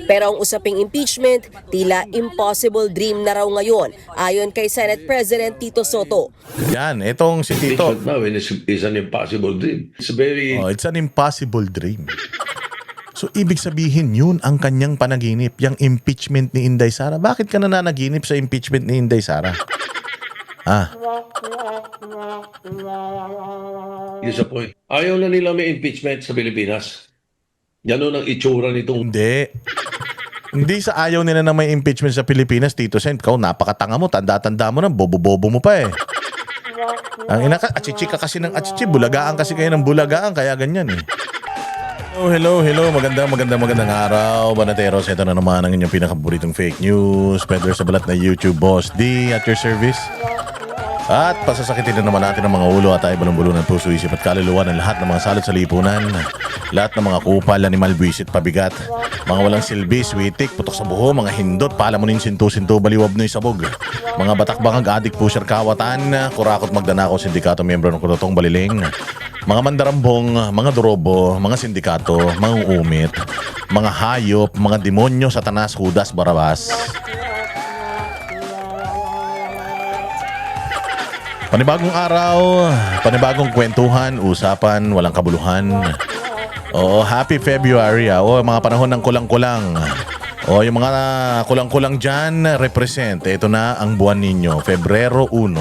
Pero ang usaping impeachment, tila impossible dream na raw ngayon, ayon kay Senate President Tito Soto. Yan, itong si Tito. Impeachment now is an impossible dream. It's very... Oh, it's an impossible dream. So, ibig sabihin yun ang kanyang panaginip, yung impeachment ni Inday Sara. Bakit ka nananaginip sa impeachment ni Inday Sara? Here's the point. Ayaw na nila may impeachment sa Pilipinas. Yan o ang itsura nitong... Hindi. Hindi sa ayaw nila na may impeachment sa Pilipinas, Tito Sen. Ikaw, napakatanga mo, tanda-tanda mo na, bobo-bobo mo pa eh. Ang ina ka, achichi ka kasi ng achichi, bulagaan kasi kayo ng bulagaan, kaya ganyan eh. Hello. Magandang araw, Banateros. Ito na naman ang inyong pinakapaboritong fake news. Pedro sa balat na YouTube Boss D at your service. At pasasakitin na naman natin ang mga ulo at ay bulo ng puso, isip at kaluluwa ng lahat ng mga salot sa lipunan. Lahat ng mga kupal, animal, buwisit, pabigat. Mga walang silbi, switik, putok sa buho, mga hindot, palamunin, sinto-sinto, baliwab no'y sabog. Mga batak-bangag, adik, pusher, kawatan, kurakot, magdanakaw, sindikato, miyembro ng kurotong baliling. Mga mandarambong, mga dorobo, mga sindikato, mga umit, mga hayop, mga demonyo, satanas, hudas, barabas. Panibagong araw, panibagong kwentuhan, usapan, walang kabuluhan. Oo, happy February. Oo, mga panahon ng kulang-kulang. Oo, yung mga kulang-kulang dyan, represent. Ito na ang buwan ninyo, Febrero 1.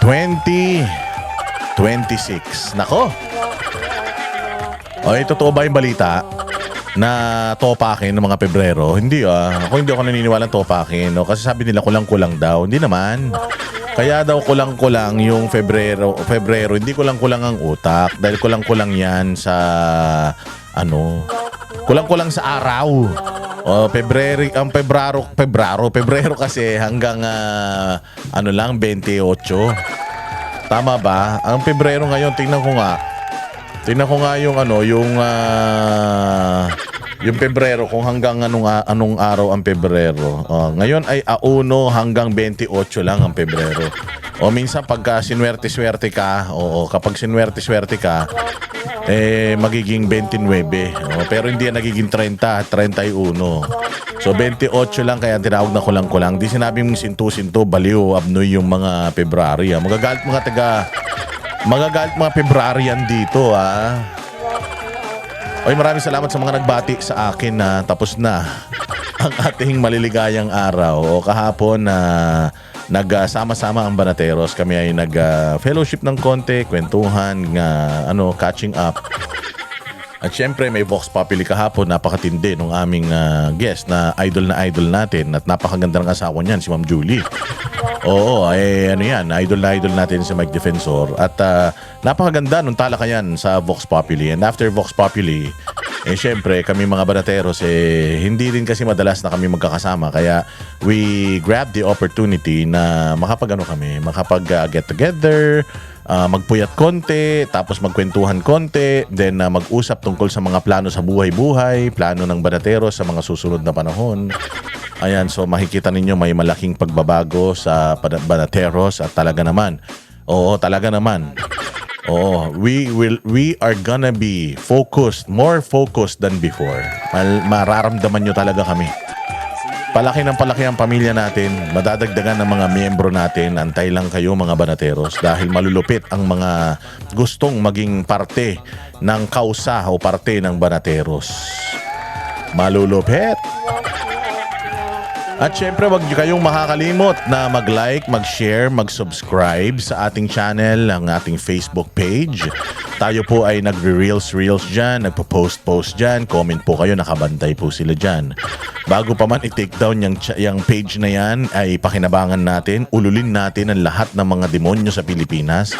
2026. Nako. O, totoo ba yung balita na topakin ng mga Pebrero? Hindi Ako hindi ako naniniwala topakin. No? Kasi sabi nila kulang-kulang daw. Hindi naman. Kaya daw kulang-kulang yung Febrero. Hindi kulang-kulang ang utak. Dahil kulang-kulang yan sa kulang-kulang sa araw. O, Pebrero kasi hanggang 28. Tama ba? Ang Pebrero ngayon, tingnan ko nga yung Pebrero kung hanggang anong araw ang Pebrero. Ngayon ay 1 hanggang 28 lang ang Pebrero. O minsan pagka sinwerte-swerte ka, kapag sinwerte-swerte ka, magiging 29. Pero hindi yan nagiging 30, 31. So 28 lang kaya tinawag na kulang-kulang. Di sinabing sinto-sinto, baliw, abnoy yung mga February. Magagalit mga Februaryan dito Oy, maraming salamat sa mga nagbati sa akin na tapos na ang ating maliligayang araw. Kahapon na nagsama-sama ang Banateros. Kami ay nag-fellowship ng konti, kwentuhan, catching up. At syempre may Vox Populi kahapon, napakatindi nung aming guest na idol natin at napakaganda ng asawa niyan, si Ma'am Julie. Oo, idol natin si Mike Defensor. At napakaganda nung talakayan sa Vox Populi. And after Vox Populi, syempre kami mga Banateros, hindi rin kasi madalas na kami magkakasama. Kaya we grab the opportunity na makapag-get together, magpuyat konti, tapos magkwentuhan konti, then mag-usap tungkol sa mga plano sa buhay-buhay, plano ng Banateros sa mga susunod na panahon. Ayan, so makikita ninyo may malaking pagbabago sa Banateros at talaga naman. We are gonna be more focused than before. Mararamdaman nyo talaga kami. Palaki ang pamilya natin, madadagdagan ng mga miyembro natin. Antay lang kayo mga Banateros dahil malulupit ang mga gustong maging parte ng kausa o parte ng Banateros. Malulupit. At syempre, wag niyo kayong makakalimot na mag-like, mag-share, mag-subscribe sa ating channel, ang ating Facebook page. Tayo po ay nagre-reels dyan, nagpo-post dyan, comment po kayo, nakabantay po sila dyan. Bago pa man i-take down yung page na yan, ay pakinabangan natin, ululin natin ang lahat ng mga demonyo sa Pilipinas.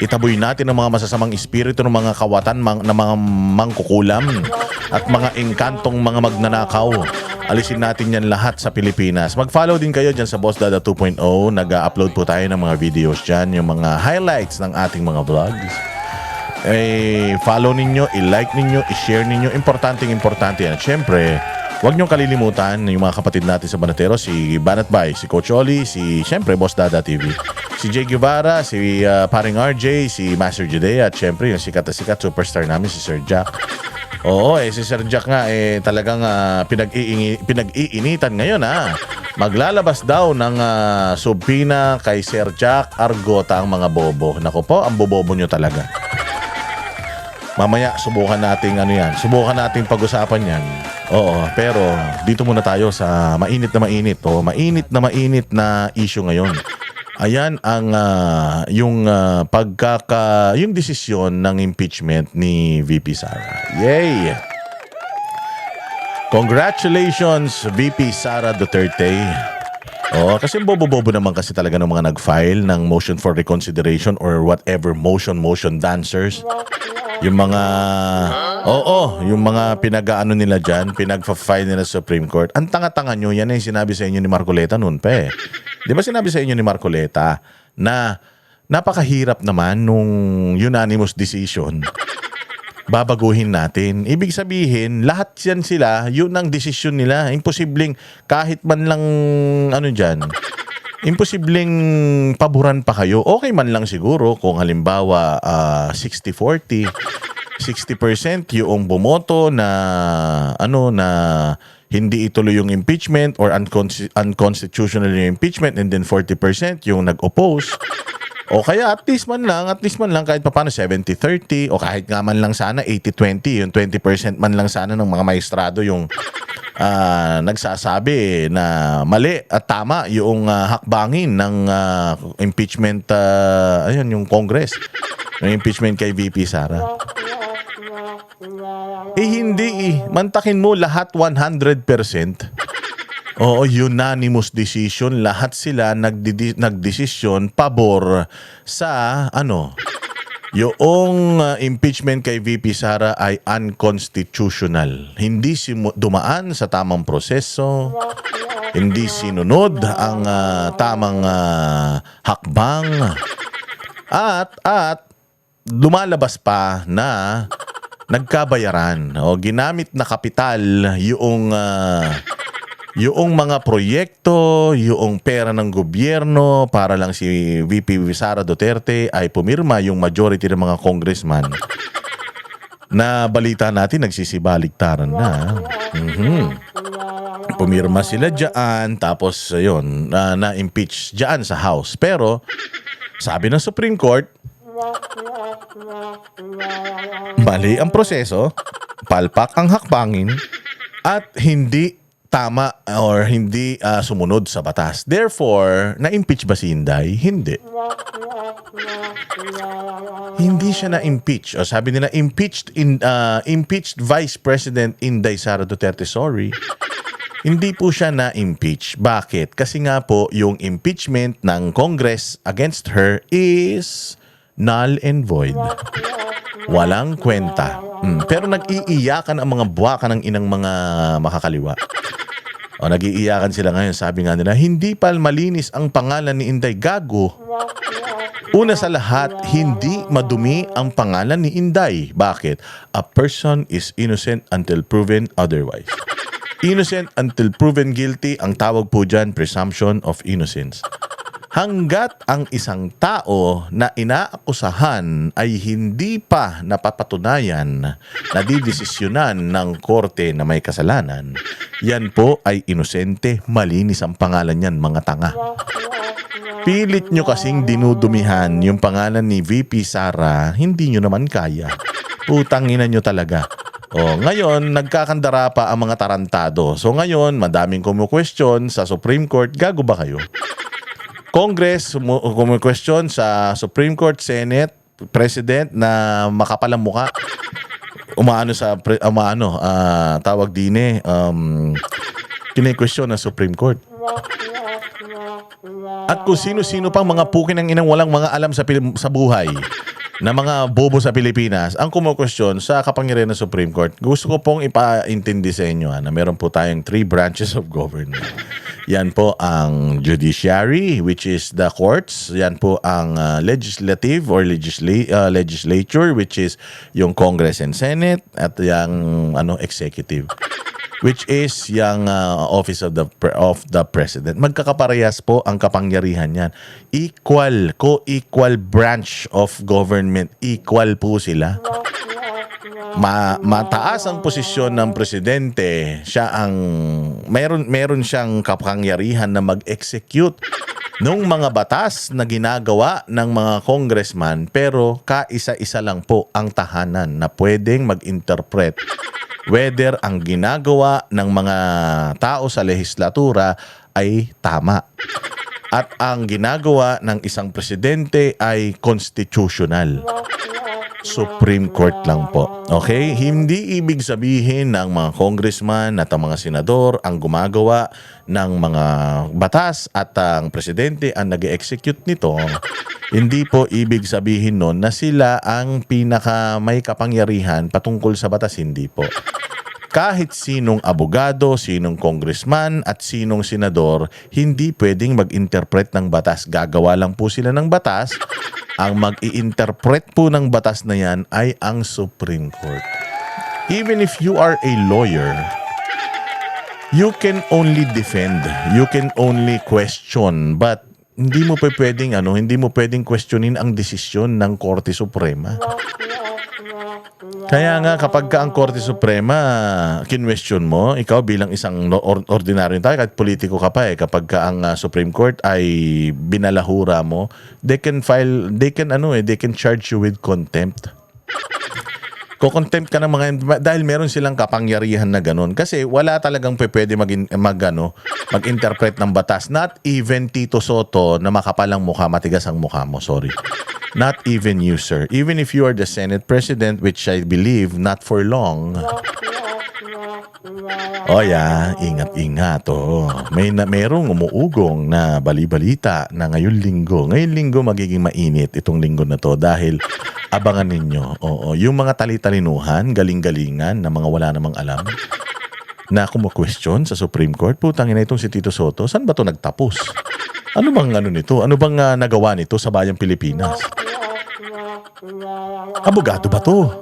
Itaboy natin ang mga masasamang espiritu ng mga kawatan, ng mga mangkukulam at mga engkantong mga magnanakaw. Alisin natin yan lahat sa Pilipinas. Mag-follow din kayo dyan sa Boss Dada 2.0. Nag-upload po tayo ng mga videos dyan, yung mga highlights ng ating mga vlogs. Follow ninyo, i-like ninyo, i-share ninyo. Importante yan. Siyempre, huwag niyong kalilimutan yung mga kapatid natin sa Banatero, si Banat Bay, si Coach Oli, siyempre Boss Dada TV, si Jay Guevara, si Paring RJ, si Master Judea, at siyempre yung sikat na sikat superstar namin si Sir Jack. Oo, si Sir Jack nga talagang pinag-iinitan ngayon Maglalabas daw ng subpina kay Sir Jack Argota ang mga bobo. Nako po, ang bobobo nyo talaga. Mamaya subukan nating Subukan nating pag-usapan 'yan. Oo, pero dito muna tayo sa mainit na mainit na issue ngayon. Ayan ang yung desisyon ng impeachment ni VP Sara. Yay! Congratulations VP Sara Duterte. Oo, kasi bobo-bobo naman kasi talaga ng mga nag-file ng motion for reconsideration or whatever motion dancers. Yung mga yung mga pinag-aano nila diyan, pinag-file nila sa Supreme Court. Ang tanga-tanga nyo, yan ay sinabi sa inyo ni Marcoleta noon pa. 'Di ba sinabi sa inyo ni Marcoleta na napakahirap naman nung unanimous decision babaguhin natin. Ibig sabihin, lahat yan sila, yun ang desisyon nila. Imposibleng kahit man lang imposibleng paboran pa kayo. Okay man lang siguro kung halimbawa 60-40, 60% yung bumoto na na hindi ituloy yung impeachment or unconstitutional yung impeachment, and then 40% yung nag-oppose. O kaya at least man lang kahit papaano 70-30, o kahit nga man lang sana 80-20, yung 20% man lang sana ng mga maestrado yung nagsasabi na mali at tama yung hakbangin ng impeachment, yung Congress, yung impeachment kay VP Sara. Hindi mantakin mo lahat 100%. Oo, unanimous decision, lahat sila nagdesisyon pabor sa yung impeachment kay VP Sara ay unconstitutional. Hindi dumaan sa tamang proseso, hindi sinunod ang tamang hakbang, at lumalabas pa na nagkabayaran o ginamit na kapital yung mga proyekto, yung pera ng gobyerno para lang si VP Sara Duterte ay pumirma yung majority ng mga congressman na balita natin nagsisibaligtaran na. Pumirma sila dyan, tapos yun, na-impeach dyan sa House. Pero sabi ng Supreme Court, mali ang proseso, palpak ang hakbangin, at hindi tama or hindi sumunod sa batas. Therefore, na-impeach ba si Inday? Hindi. Hindi siya na-impeach. O sabi nila, impeached Vice President Inday Sara Duterte. Sorry. Hindi po siya na-impeach. Bakit? Kasi nga po, yung impeachment ng Congress against her is null and void. Walang kwenta. Pero nag-iiyakan ang mga buwaka ng inang mga makakaliwa. O nag-iiyakan sila ngayon. Sabi nga nila, hindi pa malinis ang pangalan ni Inday. Gago. Una sa lahat, hindi madumi ang pangalan ni Inday. Bakit? A person is innocent until proven otherwise. Innocent until proven guilty, ang tawag po dyan, presumption of innocence. Hanggat ang isang tao na inaakusahan ay hindi pa napapatunayan na didesisyonan ng korte na may kasalanan, yan po ay inosente, malinis ang pangalan niyan, mga tanga. Pilit nyo kasing dinudumihan yung pangalan ni VP Sara, hindi nyo naman kaya. Putangina nyo talaga. O, ngayon, nagkakandara pa ang mga tarantado. So ngayon, madaming kumu-question sa Supreme Court, gago ba kayo? Congress, kumu-question sa Supreme Court, Senate, President na makapalang muka. Tawag din kine-question ng Supreme Court. At kung sino-sino pang mga pukin ng inang walang mga alam sa buhay na mga bobo sa Pilipinas ang kumu-question sa kapangyarihan ng Supreme Court. Gusto ko pong ipaintindi sa inyo na meron po tayong 3 branches of government. Yan po ang judiciary, which is the courts. Yan po ang legislative or legislature, which is yung Congress and Senate, at yung executive, which is yung office of the president. Magkakaparehas po ang kapangyarihan yan. Co-equal branch of government. Equal po sila. mataas ang posisyon ng presidente, siya ang meron siyang kapangyarihan na mag-execute ng mga batas na ginagawa ng mga congressman, pero kaisa-isa lang po ang tahanan na pwedeng mag-interpret whether ang ginagawa ng mga tao sa lehislatura ay tama at ang ginagawa ng isang presidente ay constitutional. Supreme Court lang po. Okay? Hindi ibig sabihin ng mga congressman at ang mga senador ang gumagawa ng mga batas at ang presidente ang nag-execute nito. Hindi po ibig sabihin nun na sila ang pinaka may kapangyarihan patungkol sa batas. Hindi po. Kahit sinong abogado, sinong congressman at sinong senador, hindi pwedeng mag-interpret ng batas. Gagawa lang po sila ng batas. Ang mag-i-interpret po ng batas na yan ay ang Supreme Court. Even if you are a lawyer, you can only defend, you can only question, but hindi mo pwedeng questionin ang desisyon ng Korte Suprema. Kaya nga kapag ang Korte Suprema kinwestiyon mo, ikaw bilang isang ordinaryo tayo, kahit politiko ka pa kapag ang Supreme Court ay binalahura mo, they can charge you with contempt. Ko-contempt ka ng mga dahil meron silang kapangyarihan na ganun. Kasi wala talagang pwede mag-interpret ng batas. Not even Tito Soto na makapalang mukha, matigas ang mukha mo, sorry. Not even you, sir. Even if you are the Senate President, which I believe not for long. Oh yeah, ingat-ingat. Oh. Merong umuugong na bali-balita na ngayong linggo magiging mainit itong linggo na to dahil abangan ninyo. Oo, yung mga tali-talinuhan, galing-galingan na mga wala namang alam na kumu-question sa Supreme Court. Putang ina itong si Tito Soto, saan ba to nagtapos? Ano bang nito? Ano bang nagawa nito sa bayang Pilipinas? Abogado ba to?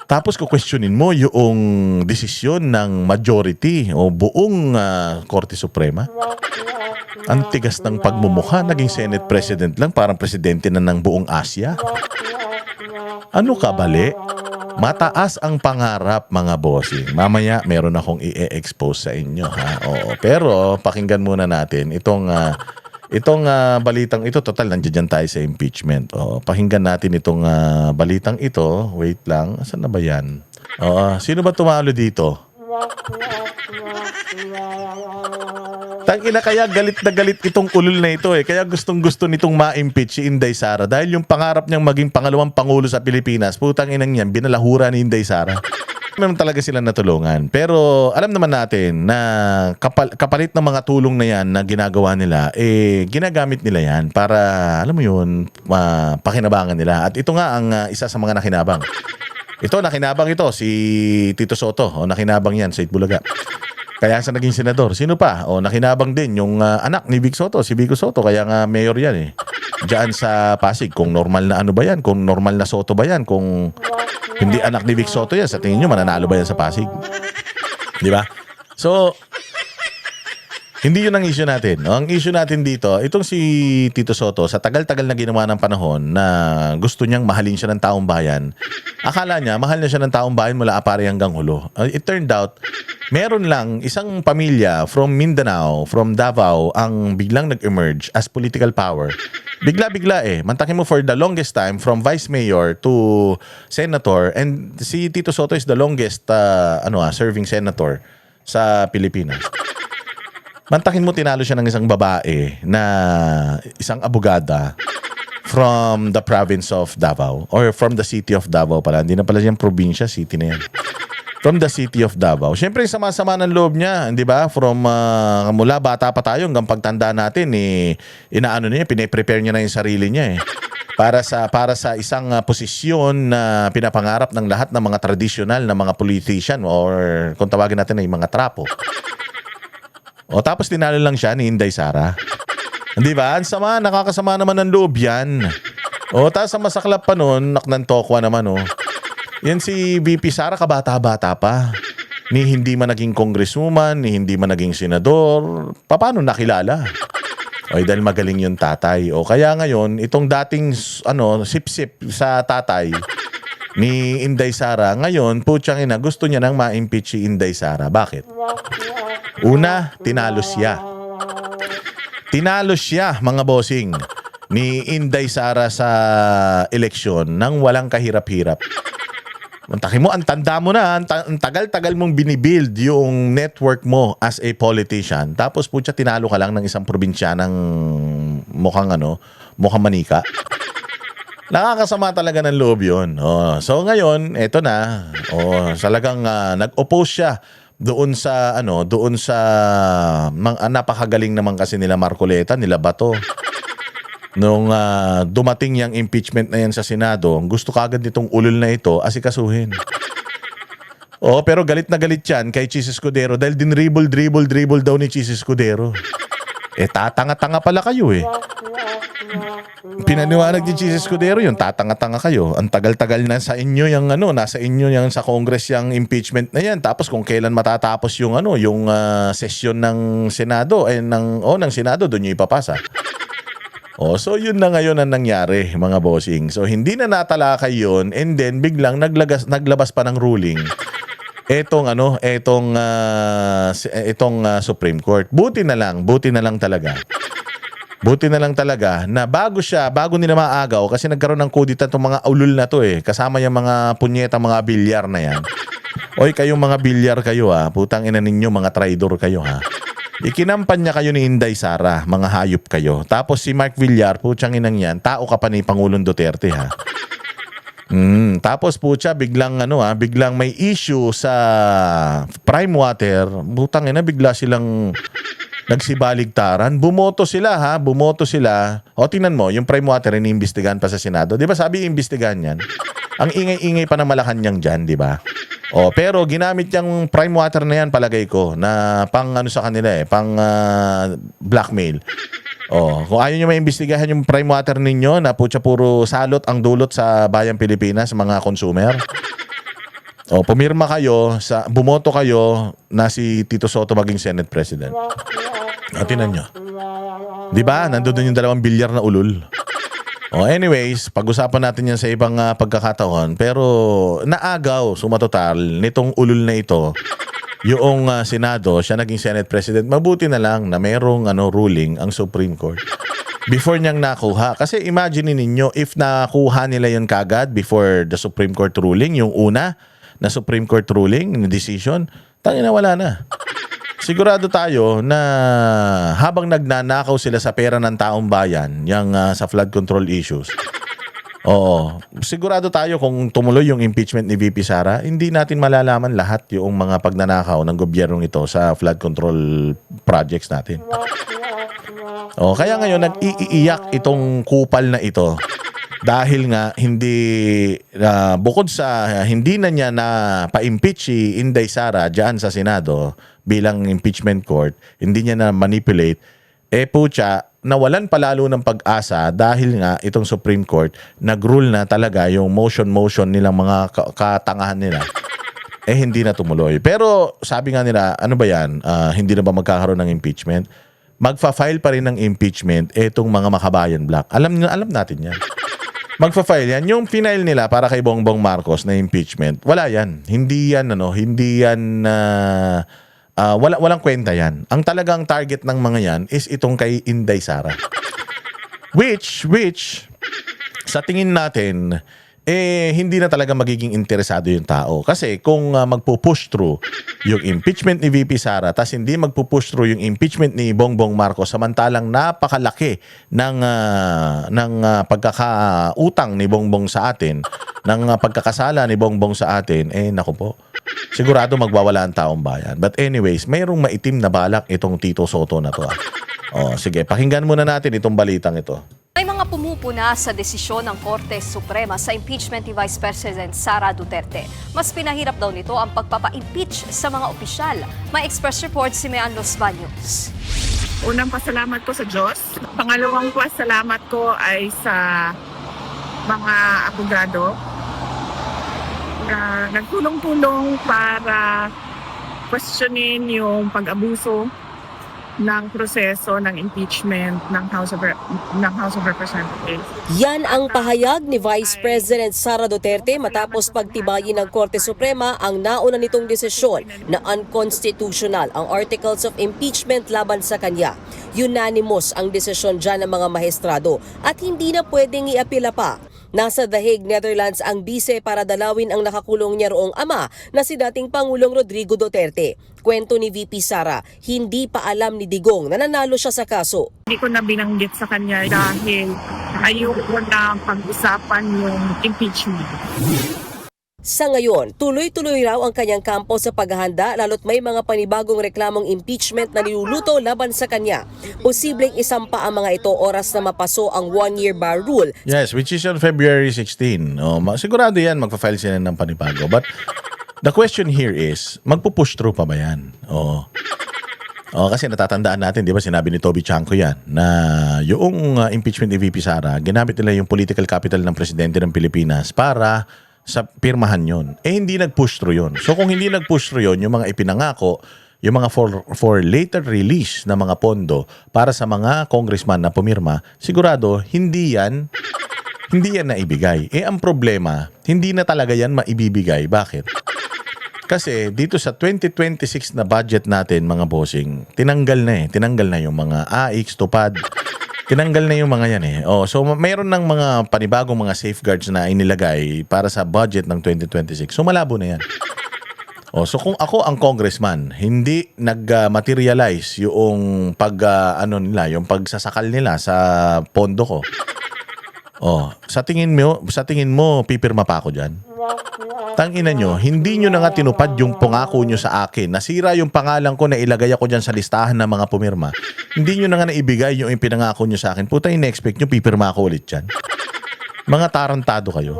Tapos kukwestiyonin mo yung desisyon ng majority o buong Korte Suprema. Ang tigas ng pagmumukha, naging Senate President lang, parang presidente na ng buong Asia. Ano ka, bali? Mataas ang pangarap, mga bossing. Mamaya meron akong i-expose sa inyo, ha? Oo, pero pakinggan muna natin itong balitang ito. Total, nandiyan tayo sa impeachment. Pakinggan natin itong balitang ito. Wait lang. Saan na ba yan? Sino ba tumalo dito? Tangina, kaya galit na galit itong ulol na ito Kaya gustong-gusto nitong ma-impeach si Inday Sara. Dahil yung pangarap niyang maging pangalawang pangulo sa Pilipinas, putang inang yan, binalahura ni Inday Sara. Meron talaga sila natulungan. Pero alam naman natin na kapalit ng mga tulong na yan na ginagawa nila, ginagamit nila yan para, alam mo yun, pakinabangan nila. At ito nga ang isa sa mga nakinabang. Nakinabang ito, si Tito Soto. Nakinabang yan sa Itbulaga. Kaya sa naging senador. Sino pa? Nakinabang din yung anak ni Vic Soto, si Vico Soto. Kaya nga mayor yan Diyan sa Pasig. Kung normal na ano ba yan? Kung normal na Soto ba yan? Kung hindi anak ni Vic Soto yan, sa tingin nyo, mananalo ba yan sa Pasig? Di ba? So, hindi yun ang issue natin. Ang issue natin dito, itong si Tito Soto, sa tagal-tagal na ginawa ng panahon na gusto niyang mahalin siya ng taong bayan, akala niya, mahal na siya ng taong bayan mula Apare hanggang Hulo. It turned out, meron lang isang pamilya from Mindanao, from Davao, ang biglang nag-emerge as political power. Bigla-bigla Mantakin mo for the longest time, from vice mayor to senator, and si Tito Soto is the longest serving senator sa Pilipinas. Mantakin mo, tinalo siya ng isang babae na isang abogada from the province of Davao or from the city of Davao pala. Hindi na pala siyang probinsya, city na yan. From the city of Davao. Siyempre, sama-sama ng loob niya, di ba? From mula bata pa tayo hanggang pagtanda natin, pine-prepare niya na yung sarili niya para sa isang posisyon na pinapangarap ng lahat ng mga traditional na mga politician or kung tawagin natin ay mga trapo. Tapos tinalo lang siya ni Inday Sara. Di ba? Ang sama, nakakasama naman ng loob yan. Tapos ang masaklap pa nun, naknantokwa naman Yan si VP Sara, kabata-bata pa. Ni hindi man naging congresswoman, ni hindi man naging senador. Paano nakilala? Dahil magaling yung tatay. Kaya ngayon, itong dating sip-sip sa tatay, ni Inday Sara. Ngayon, putyang ina, gusto niya nang ma-impeach si Inday Sara. Bakit? Una, tinalo siya. Tinalo siya, mga bossing, ni Inday Sara sa eleksyon nang walang kahirap-hirap. Mantakin mo, ang tanda mo na, ang tagal-tagal mong binibuild yung network mo as a politician. Tapos putya, tinalo ka lang ng isang probinsya ng mukhang manika. Nakakasama talaga ng loob yun. Oh, so ngayon, eto na. Oh, talagang nag-oppose siya doon sa napakagaling naman kasi nila Marcoleta, nila Bato. Nung dumating yung impeachment na yan sa Senado, gusto kagad nitong ulol na ito asikasuhin. Oh, pero galit na galit yan kay Chis Escudero dahil dribble daw ni Chis Escudero. Tatanga-tanga pala kayo eh. Pinaniwanag ni Chis Escudero yun, tatanga-tanga kayo. Ang tagal-tagal na sa inyo yung nasa inyo yung sa Congress yung impeachment na yan. Tapos kung kailan matatapos yung session ng Senado ng Senado doon niyo ipapasa. Oh, so yun na ngayon ang nangyari, mga bossing. So hindi na natalakay yun and then biglang naglabas pa ng ruling. Etong Supreme Court. Buti na lang talaga. Buti na lang talaga na bago nila maagaw kasi nagkaroon ng kudita itong mga ulul na to eh. Kasama yung mga punyeta, mga bilyar na yan. Oy, kayong mga bilyar kayo ha. Putang ina ninyo, mga traidor kayo ha. Ikinampanya kayo ni Inday Sara, mga hayop kayo. Tapos si Mark Villar, putyang inang yan, tao ka pa ni Pangulong Duterte ha. Tapos putya, biglang may issue sa Prime Water. Butang ina, bigla silang nagsibaligtaran. Bumoto sila. O tingnan mo, yung Prime Water iniimbestigahan pa sa Senado. 'Di ba sabi iimbestigahan yan? Ang ingay-ingay pa ng Malacanang diyan, 'di ba? Oh, pero ginamit yung Prime Water na yan, palagay ko, na pang sa kanila pang blackmail. Oh, kung ayaw nyo maimbestigahan yung Prime Water ninyo na putya puro salot ang dulot sa bayang Pilipinas, mga consumer. Oh, pumirma kayo, bumoto kayo na si Tito Soto maging Senate President. Tinan nyo. Di ba? Nandun yung 2 bilyar na ulul. Oh, anyways, pag-usapan natin yan sa ibang pagkakataon. Pero naagaw, sumatotal, nitong ulul na ito, yung Senado, siya naging Senate President. Mabuti na lang na mayroong ruling ang Supreme Court. Before niyang nakuha. Kasi imagine ninyo, if nakuha nila yun kagad before the Supreme Court ruling, yung una na Supreme Court ruling, decision, tangina wala na. Sigurado tayo na habang nagnanakaw sila sa pera ng taong bayan, yung sa flood control issues, sigurado tayo kung tumuloy yung impeachment ni VP Sara, hindi natin malalaman lahat yung mga pagnanakaw ng gobyernong ito sa flood control projects natin. Kaya ngayon nag-iiyak itong kupal na ito dahil nga bukod sa hindi na niya na pa-impeach si Inday Sara diyan sa Senado bilang impeachment court, hindi niya na manipulate, putya, nawalan palalo ng pag-asa dahil nga itong Supreme Court nag-rule na talaga yung motion nilang mga katangahan nila. Hindi na tumuloy. Pero sabi nga nila, ano ba yan? Hindi na ba magkakaroon ng impeachment? Magfa-file pa rin ng impeachment itong mga makabayan black. Alam natin yan. Magfa-file yan. Yung final nila para kay Bongbong Marcos na impeachment, wala yan. Hindi yan walang kwenta yan. Ang talagang target ng mga yan is itong kay Inday Sara. Which sa tingin natin hindi na talaga magiging interesado yung tao. Kasi kung magpo-push through yung impeachment ni VP Sara tas hindi magpo-push through yung impeachment ni Bongbong Marcos samantalang napakalaki ng pagkakautang ni Bongbong sa atin, ng pagkakasala ni Bongbong sa atin, naku po, sigurado magwawala ang taong bayan. But anyways, mayroong maitim na balak itong Tito Soto na to. Sige, pakinggan muna natin itong balitang ito. May mga pumupuna sa desisyon ng Korte Suprema sa impeachment ni Vice President Sara Duterte. Mas pinahirap daw nito ang pagpapa-impeach sa mga opisyal. May express report si Mean Los Baños. Unang pasalamat ko sa Diyos. Pangalawang pasalamat ko ay sa mga abogado na nagtulong-tulong para questionin yung pag-abuso ng proseso ng impeachment ng House of Representatives. Yan ang pahayag ni Vice President Sara Duterte matapos pagtibayin ng Korte Suprema ang nauna nitong desisyon na unconstitutional ang Articles of Impeachment laban sa kanya. Unanimous ang desisyon dyan ng mga maestrado at hindi na pwedeng iapila pa. Nasa The Hague, Netherlands ang bise para dalawin ang nakakulong niya roong ama na si dating Pangulong Rodrigo Duterte. Kwento ni VP Sara, hindi pa alam ni Digong na nanalo siya sa kaso. Hindi ko na binanggit sa kanya dahil ayoko na pag-usapan yung impeachment. Sa ngayon, tuloy-tuloy raw ang kanyang kampo sa paghahanda lalo't may mga panibagong reklamong impeachment na niluluto laban sa kanya. Posibleng isampa ang mga ito oras na mapaso ang one-year bar rule. Yes, which is on February 16. Sigurado yan, magpa-file sila ng panibago. But the question here is, magpo-push through pa ba yan? Kasi natatandaan natin, di ba, sinabi ni Toby Chanco yan, na yung impeachment ni VP Sara, ginamit nila yung political capital ng presidente ng Pilipinas para sa pirmahan yon. Hindi nag-push through yon. So kung hindi nag-push through yon, yung mga ipinangako, yung mga for later release na mga pondo para sa mga congressman na pumirma, sigurado hindi yan naibigay. Ang problema, hindi na talaga yan maibibigay. Bakit? Kasi dito sa 2026 na budget natin, mga bossing, tinanggal na yung mga AIX, tupad. Tinanggal na yung mga yan so mayroon ng mga panibagong mga safeguards na inilagay para sa budget ng 2026. So malabo na yan. So kung ako ang congressman, hindi nag-materialize yung yung pagsasakal nila sa pondo ko. Sa tingin mo pipirma pa ako diyan? Tangina nyo, hindi nyo na nga tinupad yung pangako nyo sa akin. Nasira yung pangalan ko na ilagay ako dyan sa listahan ng mga pumirma. Hindi nyo na nga naibigay yung pinangako nyo sa akin. Puta, in-expect nyo, pipirma ako ulit dyan. Mga tarantado kayo.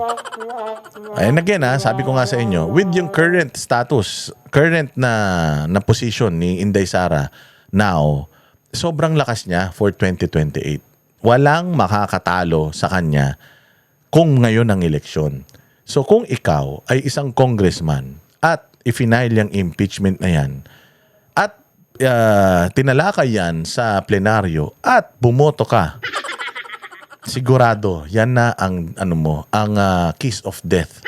And again, sabi ko nga sa inyo, with yung current status, current na position ni Inday Sara now, sobrang lakas niya for 2028. Walang makakatalo sa kanya kung ngayon ang eleksyon. So kung ikaw ay isang congressman at i-file yung impeachment na yan at tinalakay yan sa plenaryo at bumoto ka, sigurado yan na ang kiss of death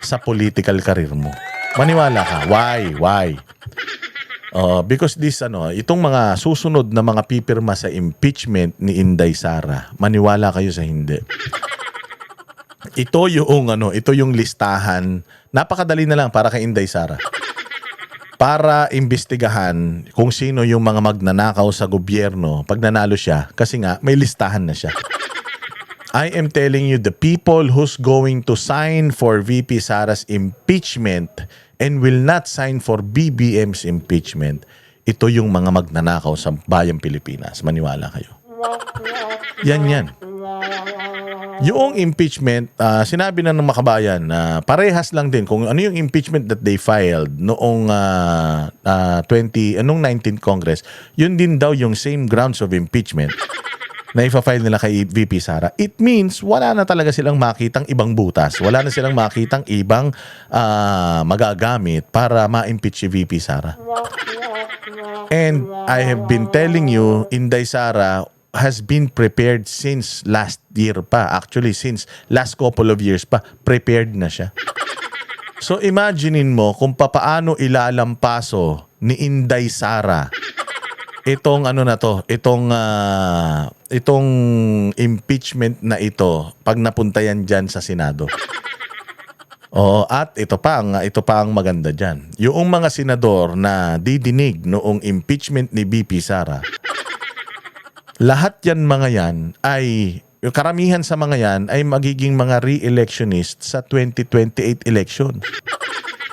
sa political career mo. Maniwala ka. Why? Because itong mga susunod na mga pipirma sa impeachment ni Inday Sara, maniwala kayo sa hindi. Ito yung listahan. Napakadali na lang para kay Inday Sara. Para imbestigahan kung sino yung mga magnanakaw sa gobyerno pag nanalo siya. Kasi nga, may listahan na siya. I am telling you, the people who's going to sign for VP Sara's impeachment and will not sign for BBM's impeachment, ito yung mga magnanakaw sa bayang Pilipinas. Maniwala kayo. Yan. Yung impeachment, sinabi na ng makabayan na parehas lang din kung ano yung impeachment that they filed noong 19th Congress. Yun din daw yung same grounds of impeachment na ipa-file nila kay VP Sara. It means wala na talaga silang makitang ibang butas. Wala na silang makitang ibang magagamit para ma-impeach si VP Sara. And I have been telling you, Inday Sara has been prepared since last year pa. Actually, since last couple of years pa, prepared na siya. So, imaginein mo kung papaano ilalampaso ni Inday Sara itong itong impeachment na ito pag napunta yan dyan sa Senado. At ito pa ang maganda dyan. Yung mga senador na didinig noong impeachment ni VP Sara, lahat yan mga yan ay, yung karamihan sa mga yan ay magiging mga re-electionist sa 2028 election.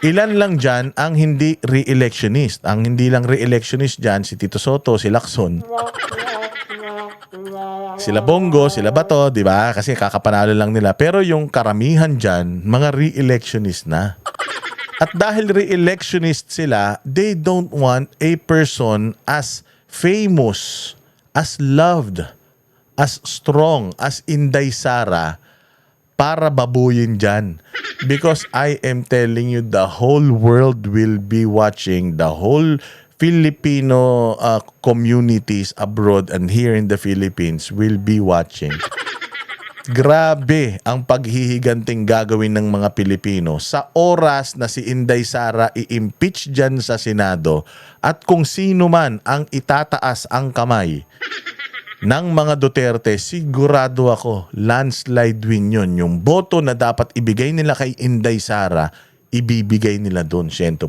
Ilan lang dyan ang hindi re-electionist. Ang hindi lang re-electionist dyan, si Tito Soto, si Lacson, sila Bongo, sila Bato, di ba? Kasi kakapanalo lang nila. Pero yung karamihan dyan, mga re-electionist na. At dahil re-electionist sila, they don't want a person as famous, as loved, as strong, as Inday Sara para babuyin dyan. Because I am telling you, the whole world will be watching, the whole Filipino communities abroad and here in the Philippines will be watching. Grabe ang paghihiganting gagawin ng mga Pilipino sa oras na si Inday Sara i-impeach dyan sa Senado at kung sino man ang itataas ang kamay ng mga Duterte, sigurado ako, landslide win yun. Yung boto na dapat ibigay nila kay Inday Sara, ibibigay nila doon 100%.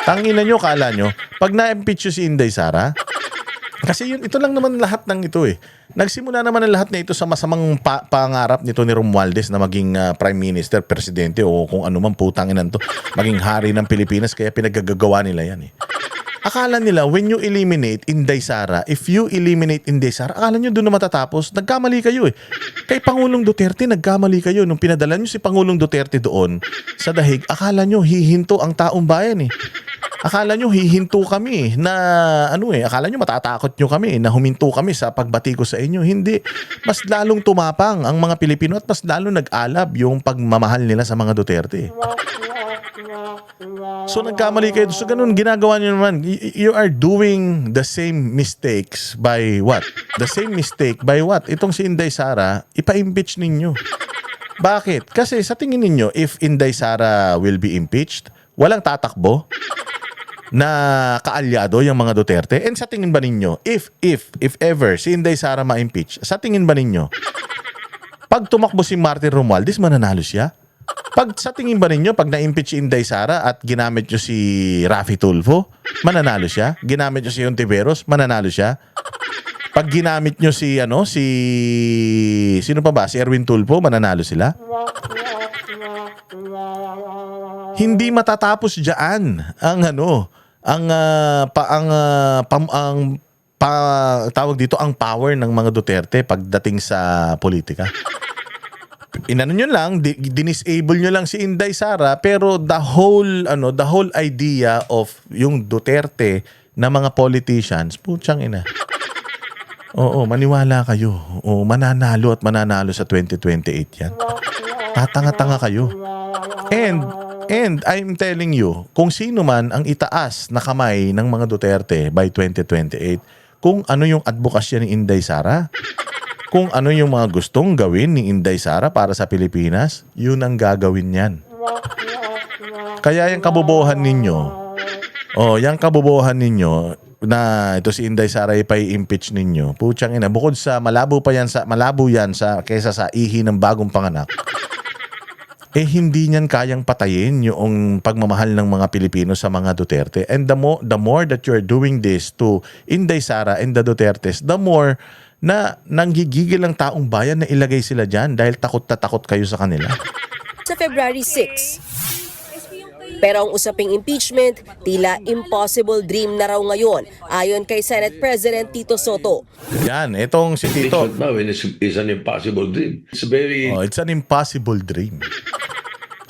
Tangina nyo, kala nyo, pag na-impeach si Inday Sara, kasi ito lang naman lahat ng ito eh. Nagsimula naman ang lahat na ito sa masamang pangarap nito ni Romualdez na maging Prime Minister, Presidente o kung ano man putang inan to, maging hari ng Pilipinas, kaya pinagagagawa nila yan eh. Akala nila when you eliminate Inday Sara, if you eliminate Inday Sara, akala nyo doon na matatapos? Nagkamali kayo eh. Kay Pangulong Duterte, nagkamali kayo. Nung pinadala nyo si Pangulong Duterte doon sa dahig, akala nyo hihinto ang taong bayan eh. Akala nyo hihinto kami na akala nyo matatakot nyo kami na huminto kami sa pagbati ko sa inyo. Hindi. Mas lalong tumapang ang mga Pilipino at mas lalong nag-alab yung pagmamahal nila sa mga Duterte. So nagkamali kayo. So ganun, ginagawa nyo naman. You are doing the same mistakes by what? The same mistake by what? Itong si Inday Sara, ipa-impeach ninyo. Bakit? Kasi sa tingin ninyo, if Inday Sara will be impeached, walang tatakbo na kaalyado yung mga Duterte. And sa tingin ba ninyo, if ever si Inday Sara ma-impeach, sa tingin ba ninyo, pag tumakbo si Martin Romualdez, mananalo siya? Pag sa tingin ba ninyo, pag na-impeach si Inday Sara at ginamit nyo si Raffy Tulfo, mananalo siya? Ginamit nyo si Ontiveros, mananalo siya? Pag ginamit nyo si sino pa ba? Si Erwin Tulfo, mananalo sila? Hindi matatapos diyan tawag dito ang power ng mga Duterte pagdating sa politika. Inano nyo lang, dinisable nyo lang si Inday Sara, pero the whole idea of yung Duterte na mga politicians, putsang ina. Oo, maniwala kayo. Oo, mananalo at mananalo sa 2028 yan. Tatanga-tanga kayo. And I'm telling you, kung sino man ang itaas na kamay ng mga Duterte by 2028, kung ano yung advokasya ni Inday Sara, kung ano yung mga gustong gawin ni Inday Sara para sa Pilipinas, yun ang gagawin yan. Kaya yung kabobohan ninyo, na ito si Inday Sara ipay-impeach ninyo, putsang ina, bukod sa malabo yan kaysa sa ihi ng bagong panganak, hindi niyan kayang patayin yung pagmamahal ng mga Pilipino sa mga Duterte. And the more that you're doing this to Inday Sara and the Dutertes, the more na nanggigigil ang taong bayan na ilagay sila dyan dahil takot na takot kayo sa kanila. Sa February 6. Pero ang usaping impeachment, tila impossible dream na raw ngayon, ayon kay Senate President Tito Soto. Yan, itong si Tito. Impeachment now is an impossible dream. It's It's an impossible dream.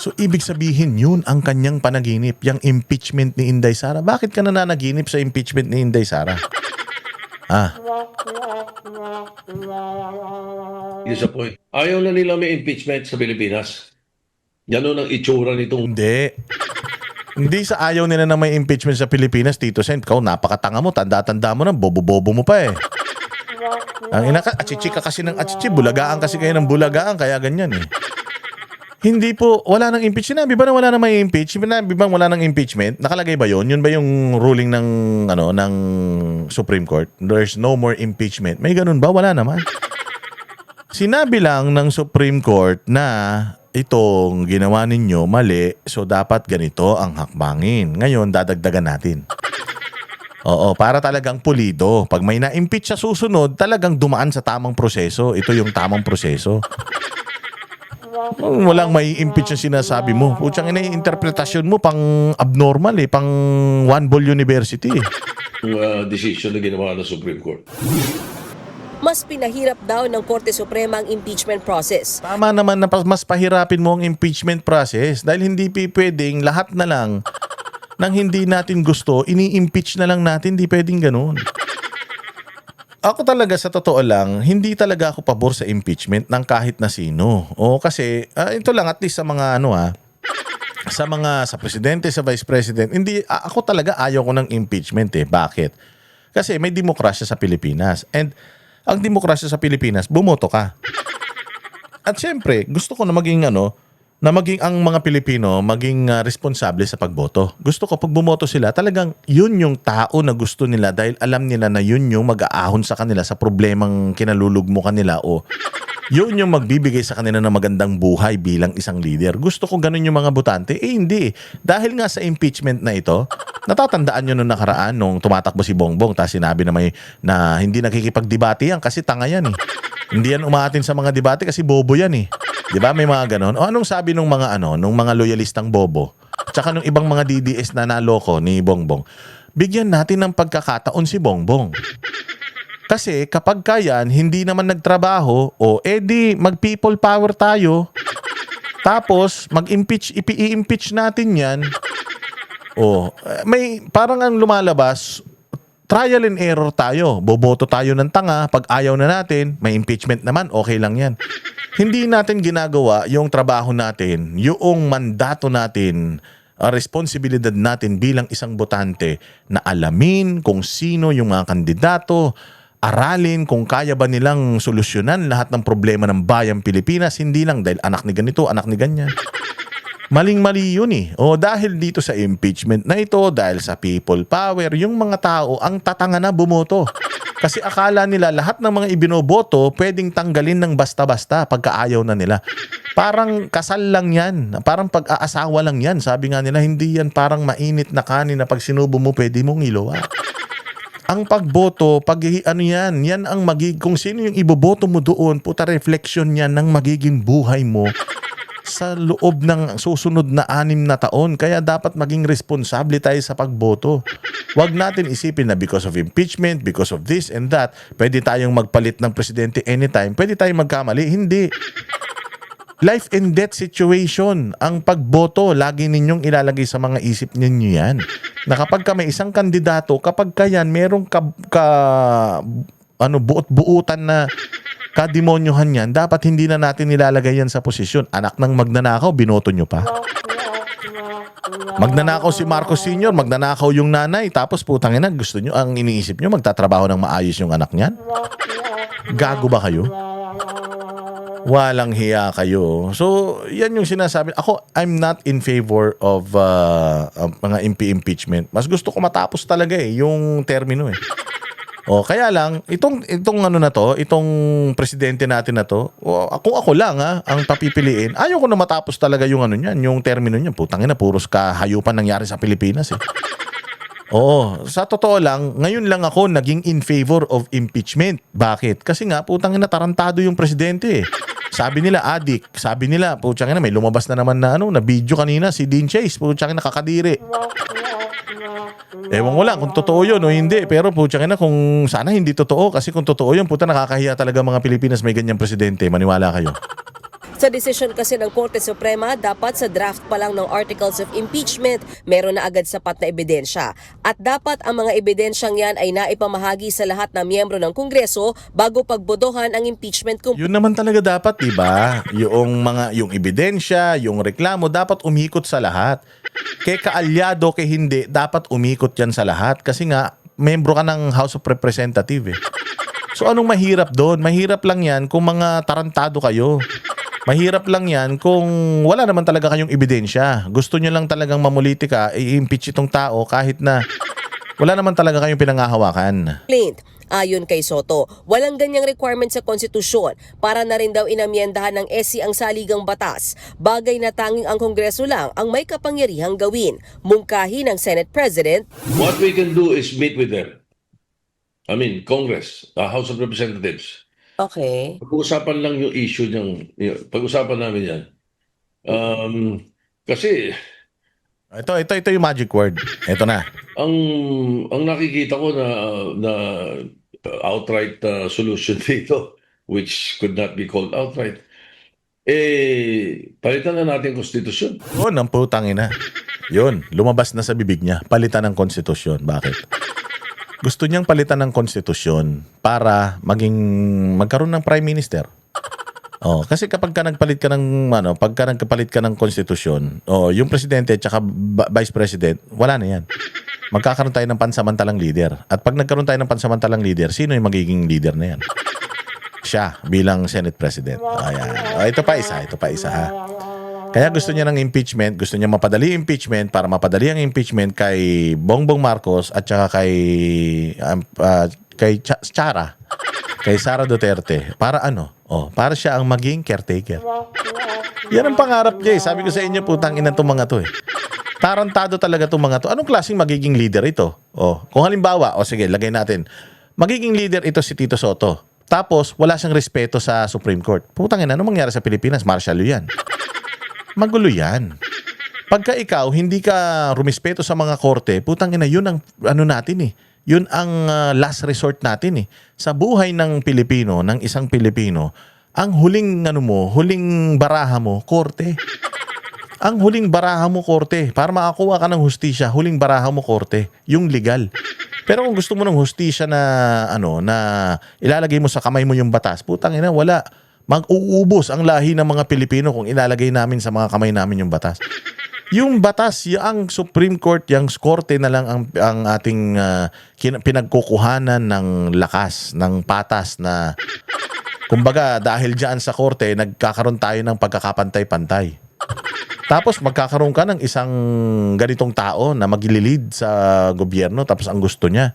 So, ibig sabihin yun ang kanyang panaginip, yung impeachment ni Inday Sara. Bakit ka nananaginip sa impeachment ni Inday Sara? Here's a point. Ayaw na nila may impeachment sa Pilipinas. Ganun ang itsura nitong... Hindi sa ayaw nila na may impeachment sa Pilipinas, Tito Sen. Ikaw, napakatanga mo, tanda-tanda mo na, bobo-bobo mo pa eh. Ang ina ka, achichi ka kasi ng achichi, bulagaan kasi kayo ng bulagaan, kaya ganyan eh. Hindi po, wala nang impeachment. Sinabi ba na wala na may impeach? Sinabi ba wala nang impeachment? Nakalagay ba yun? Yun ba yung ruling ng Supreme Court? There's no more impeachment. May ganun ba? Wala naman. Sinabi lang ng Supreme Court na itong ginawa ninyo mali, so dapat ganito ang hakbangin. Ngayon, dadagdagan natin. Oo, para talagang pulido. Pag may na-impeach sa susunod, talagang dumaan sa tamang proseso. Ito yung tamang proseso. Walang may impeach yung sinasabi mo. Putsang ina, yung interpretasyon mo pang abnormal eh, pang One Ball University eh. Decision na ginawa ng Supreme Court. Mas pinahirap daw ng Korte Suprema ang impeachment process. Tama naman na mas pahirapin mo ang impeachment process dahil hindi pwedeng lahat na lang nang hindi natin gusto, ini-impeach na lang natin, hindi pwedeng ganun. Ako talaga sa totoo lang, hindi talaga ako pabor sa impeachment ng kahit na sino. O kasi, ito lang at least sa mga sa presidente, sa vice president, hindi ako talaga ayaw ko ng impeachment eh. Bakit? Kasi may demokrasya sa Pilipinas. And ang demokrasya sa Pilipinas, bumoto ka. At syempre, gusto ko na maging ang mga Pilipino maging responsable sa pagboto. Gusto ko pag bumoto sila, talagang yun yung tao na gusto nila dahil alam nila na yun yung mag-aahon sa kanila sa problemang kinalulugmo kanila o yun yung magbibigay sa kanila ng magandang buhay bilang isang leader. Gusto ko ganun yung mga botante. Eh hindi. Dahil nga sa impeachment na ito, natatandaan nyo nung nakaraan nung tumatakbo si Bongbong tapos sinabi na hindi nakikipagdebate yan kasi tanga yan eh. Hindi yan umaatin sa mga debate kasi bobo yan eh. 'Di ba? May mga ganon. O anong sabi nung mga loyalistang bobo? Tsaka nung ibang mga DDS na naloko ni Bongbong? Bigyan natin ng pagkakataon si Bongbong. Kasi kapag kayan, hindi naman nagtrabaho, edi mag-people power tayo. Tapos i-impeach natin 'yan. May parang ang lumalabas, trial and error tayo. Boboto tayo ng tanga. Pag ayaw na natin, may impeachment naman, okay lang yan. Hindi natin ginagawa yung trabaho natin, yung mandato natin, responsibilidad natin bilang isang botante na alamin kung sino yung mga kandidato, aralin kung kaya ba nilang solusyonan lahat ng problema ng bayang Pilipinas, hindi lang dahil anak ni ganito, anak ni ganyan. Maling-mali yun eh. Dahil dito sa impeachment na ito, dahil sa people power, yung mga tao ang tatanga na bumoto. Kasi akala nila lahat ng mga ibinoboto pwedeng tanggalin ng basta-basta pagkaayaw na nila. Parang kasal lang yan. Parang pag-aasawa lang yan. Sabi nga nila, hindi yan parang mainit na kanin na pag sinubo mo pwede mong iluwa. Ang pagboto, yan ang kung sino yung iboboto mo doon, puta reflection yan ng magiging buhay mo sa loob ng susunod na 6 na taon. Kaya dapat maging responsable tayo sa pagboto. Huwag natin isipin na because of impeachment, because of this and that, pwede tayong magpalit ng presidente anytime. Pwede tayong magkamali. Hindi. Life and death situation. Ang pagboto, lagi ninyong ilalagay sa mga isip ninyo yan. Na kapag ka may isang kandidato, kapag ka yan, merong buot-buutan na kademonyohan yan, dapat hindi na natin nilalagay yan sa posisyon. Anak ng magnanakaw, binoto nyo pa. Magnanakaw si Marcos Sr., magnanakaw yung nanay, tapos putang ina, gusto nyo, ang iniisip nyo, magtatrabaho ng maayos yung anak niyan? Gago ba kayo? Walang hiya kayo. So, yan yung sinasabi. Ako, I'm not in favor of mga impeachment. Mas gusto ko matapos talaga yung termino eh. Kaya lang, itong presidente natin na to, kung ako lang ang papipiliin, ayaw ko na matapos talaga yung yung termino niya. Putang ina, puros kahayupan nangyari sa Pilipinas eh. Sa totoo lang, ngayon lang ako naging in favor of impeachment. Bakit? Kasi nga, putang ina, tarantado yung presidente eh. Sabi nila, adik. Sabi nila, putang ina, may lumabas na naman na video kanina, si Dean Chase, putang ina, kakadiri. Ewan ko lang kung totoo yun o hindi. Pero putang ina, kung sana hindi totoo. Kasi kung totoo yun, puta nakakahiya talaga mga Pilipinas may ganyang presidente. Maniwala kayo. Sa desisyon kasi ng Korte Suprema, dapat sa draft pa lang ng Articles of Impeachment, meron na agad sapat na ebidensya. At dapat ang mga ebidensyang yan ay naipamahagi sa lahat ng miyembro ng Kongreso bago pagbotohan ang impeachment complaint. Yun naman talaga dapat, diba? Yung ebidensya, yung reklamo, dapat umikot sa lahat. Kaya kaalyado, kaya hindi, dapat umikot yan sa lahat. Kasi nga, membro ka ng House of Representatives eh. So anong mahirap doon? Mahirap lang yan kung mga tarantado kayo. Mahirap lang yan kung wala naman talaga kayong ebidensya. Gusto nyo lang talagang mamulitika, i-impeach itong tao kahit na wala naman talaga kayong pinangahawakan. Ayon kay Soto, walang ganyang requirement sa konstitusyon para na rin daw inamyendahan ng SC ang saligang batas. Bagay na tanging ang Kongreso lang ang may kapangyarihang gawin. Mungkahi ng Senate President, What we can do is meet with them. Congress, House of Representatives. okay, Pag-uusapan lang yung issue pag-usapan namin yan. Kasi Ito yung magic word. Ito na. ang nakikita ko na outright solution dito, which could not be called outright, palitan na natin konstitusyon. Yun, ang putang ina. Yun, lumabas na sa bibig niya. Palitan ng konstitusyon. Bakit? Gusto niyang palitan ng konstitusyon para magkaroon ng prime minister. Oh, kasi kapag ka nagpalit ka ng pagka nagpalit ka ng konstitusyon, yung presidente at saka vice president, wala na 'yan. Magkakaroon tayo ng pansamantalang leader. At pag nagkaroon tayo ng pansamantalang leader, sino yung magiging leader na 'yan? Siya bilang Senate President. Ayan. Ito pa isa ha. Kaya gusto niya ng impeachment, gusto niya mapadali impeachment para mapadali ang impeachment kay Bongbong Marcos at saka kay Chara, kay Sara Duterte. Para para siya ang maging caretaker. Yan ang pangarap niya eh. Sabi ko sa inyo, putang ina itong mga to eh. Tarantado talaga itong mga to. Anong klaseng magiging leader ito? Kung halimbawa, sige, lagay natin. Magiging leader ito si Tito Soto. Tapos, wala siyang respeto sa Supreme Court. Putang ina, ano mangyari sa Pilipinas? Martial law yan. Magulo yan. Pagka ikaw, hindi ka rumispeto sa mga korte, putang ina, yun ang natin eh. Yun ang last resort natin eh. Sa buhay ng Pilipino, ng isang Pilipino, ang huling huling baraha mo, korte. Ang huling baraha mo, korte. Para makakuha ka ng hustisya, huling baraha mo, korte. Yung legal. Pero kung gusto mo ng hustisya na na ilalagay mo sa kamay mo yung batas, putang ina, wala. Mag-uubos ang lahi ng mga Pilipino kung ilalagay namin sa mga kamay namin yung batas. Yung batas, yung Supreme Court, yung korte na lang ang ating pinagkukuhanan ng lakas, ng patas na kumbaga dahil diyan sa korte, nagkakaroon tayo ng pagkakapantay-pantay. Tapos magkakaroon ka ng isang ganitong tao na maglilid sa gobyerno tapos ang gusto niya,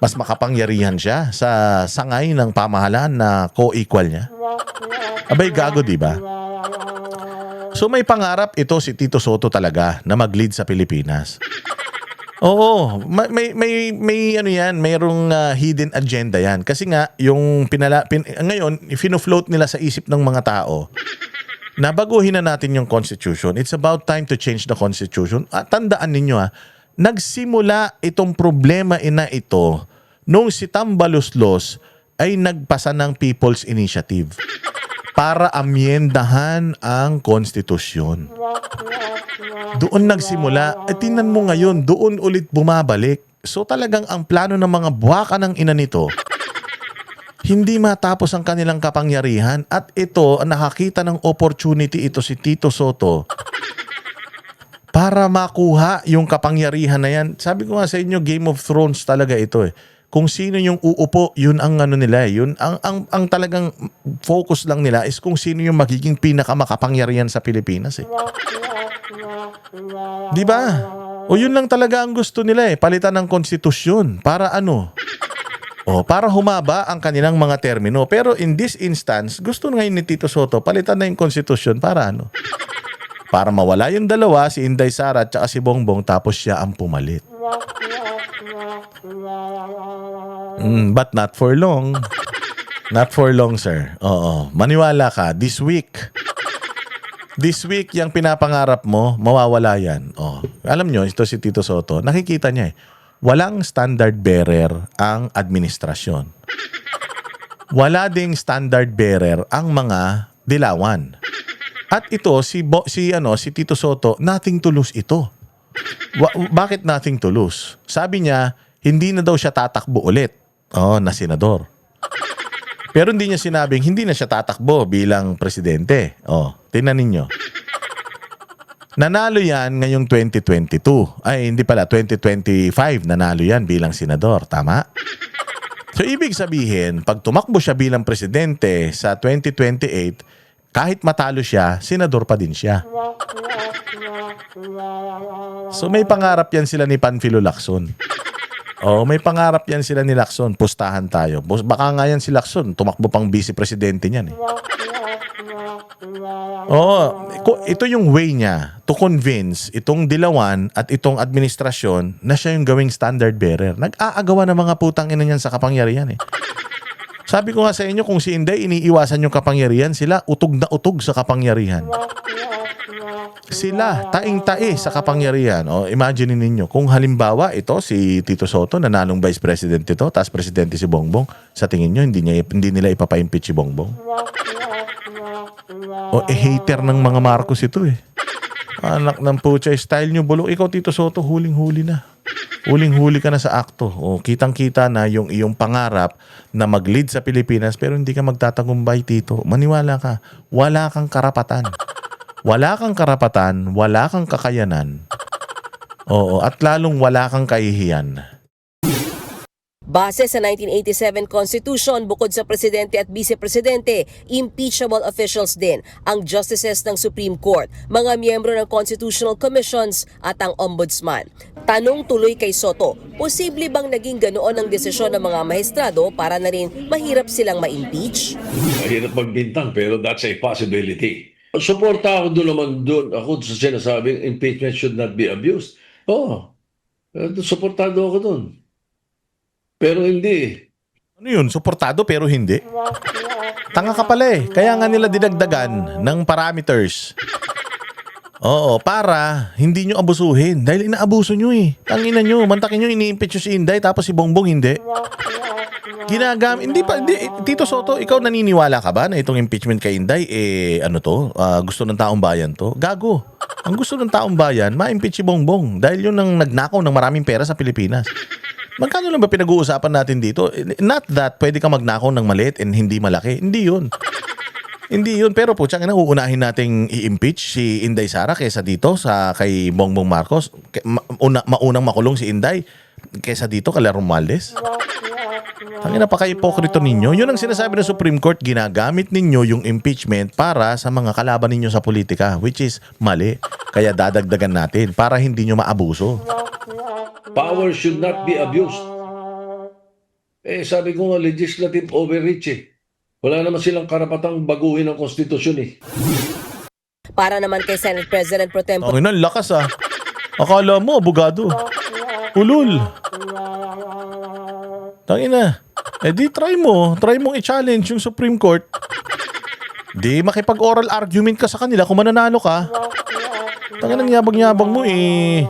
mas makapangyarihan siya sa sangay ng pamahalaan na co-equal niya. Abay gago, di ba? So may pangarap ito si Tito Soto talaga na mag-lead sa Pilipinas. Oo, may yan, mayroong hidden agenda yan. Kasi nga yung ngayon fino-float nila sa isip ng mga tao na baguhin na natin yung constitution. It's about time to change the constitution. At tandaan ninyo nagsimula itong problema na ito nung si Tambaloslos ay nagpasa ng People's Initiative para amyendahan ang konstitusyon. Doon nagsimula. Tingnan mo ngayon, doon ulit bumabalik. So talagang ang plano ng mga buwaka ng ina nito, hindi matapos ang kanilang kapangyarihan. At ito, nakakita ng opportunity ito si Tito Soto para makuha yung kapangyarihan na yan. Sabi ko nga sa inyo, Game of Thrones talaga ito eh. Kung sino yung uupo, yun ang nila. Yun ang talagang focus lang nila is kung sino yung magiging pinakamakapangyarihan sa Pilipinas eh. Di ba? O yun lang talaga ang gusto nila eh, palitan ng konstitusyon. Para para humaba ang kanilang mga termino. Pero in this instance, gusto ngayon ni Tito Soto, palitan na yung konstitusyon para para mawala yung dalawa, si Inday Sara at si Bongbong, tapos siya ang pumalit. But not for long. Not for long, sir. Oo. Maniwala ka, this week, yung pinapangarap mo, mawawala yan. Alam nyo, ito si Tito Soto, nakikita niya walang standard bearer ang administrasyon. Wala ding standard bearer ang mga dilawan. At ito, si Tito Soto, nothing to lose ito. Bakit nothing to lose? Sabi niya, hindi na daw siya tatakbo ulit na senador. Pero hindi niya sinabing hindi na siya tatakbo bilang presidente. Tingnan ninyo. Nanalo yan ngayong 2022. Ay, hindi pala, 2025 nanalo yan bilang senador. Tama? So, ibig sabihin, pag tumakbo siya bilang presidente sa 2028, kahit matalo siya, senador pa din siya. So, may pangarap yan sila ni Panfilo Lacson. May pangarap yan sila ni Lacson. Pustahan tayo. Baka nga yan si Lacson, tumakbo pang vice-presidente niyan eh. Ito yung way niya to convince itong dilawan at itong administrasyon na siya yung gawing standard bearer. Nag-aagawa ng mga putang ina niyan sa kapangyarihan eh. Sabi ko nga sa inyo, kung si Inday iniiwasan yung kapangyarihan, sila utog na utog sa kapangyarihan. Sila taing-tae sa kapangyarihan. Imagine ninyo, kung halimbawa ito si Tito Soto, nanalong vice president ito, tapos presidente si Bongbong, sa tingin nyo, hindi nila ipapa-impeach si Bongbong? Hater ng mga Marcos ito eh. Anak ng pucha, style nyo bulok. Ikaw, Tito Soto, huling-huli na. Huling-huli ka na sa akto. O, kitang-kita na yung iyong pangarap na mag-lead sa Pilipinas pero hindi ka magtatagumpay, Tito. Maniwala ka, wala kang karapatan. Wala kang karapatan, wala kang kakayanan. Oo, at lalong wala kang kahihiyan. Base sa 1987 Constitution, bukod sa presidente at vice-presidente, impeachable officials din ang justices ng Supreme Court, mga miyembro ng Constitutional Commissions at ang Ombudsman. Tanong tuloy kay Soto, posible bang naging ganoon ang desisyon ng mga maestrado para na rin mahirap silang ma-impeach? Mahirap magbintang pero that's a possibility. Suporta ako doon ako sa sinasabing impeachment should not be abused. Suportado ako doon. Pero hindi. Ano yun? Suportado pero hindi? Tanga ka pala eh. Kaya nga nila dinagdagan ng parameters. Oo, para hindi nyo abusuhin. Dahil inaabuso nyo eh. Tangina nyo, mantakin nyo, ini-impeach nyo si Inday tapos si Bongbong hindi. Hindi. Tito Soto, ikaw naniniwala ka ba na itong impeachment kay Inday, gusto ng taong bayan to? Gago. Ang gusto ng taong bayan, ma-impeach si Bongbong. Dahil yun ang nagnakaw ng maraming pera sa Pilipinas. Magkano lang ba pinag-uusapan natin dito? Not that pwede ka magnakaw ng maliit and hindi malaki. Hindi yun. Hindi yun. Pero po, tsaka uunahin nating i-impeach si Inday Sara kaysa dito sa kay Bongbong Marcos. Maunang makulong si Inday kaysa dito kay Romualdez. Tangina, napaka-ipokrito ninyo. Yun ang sinasabi ng Supreme Court, ginagamit ninyo yung impeachment para sa mga kalaban ninyo sa politika, which is mali. Kaya dadagdagan natin para hindi nyo maabuso. Power should not be abused. Sabi ko nga, legislative overreach eh. Wala naman silang karapatang baguhin ang konstitusyon eh. Para naman kay Senate President Pro Tempore Tangina, lakas ah. Akala mo, abogado. Ulul. Tangina. Di try mong i-challenge yung Supreme Court. Di makipag-oral argument ka sa kanila kung mananalo ka. Tangina, yabang-yabang mo eh.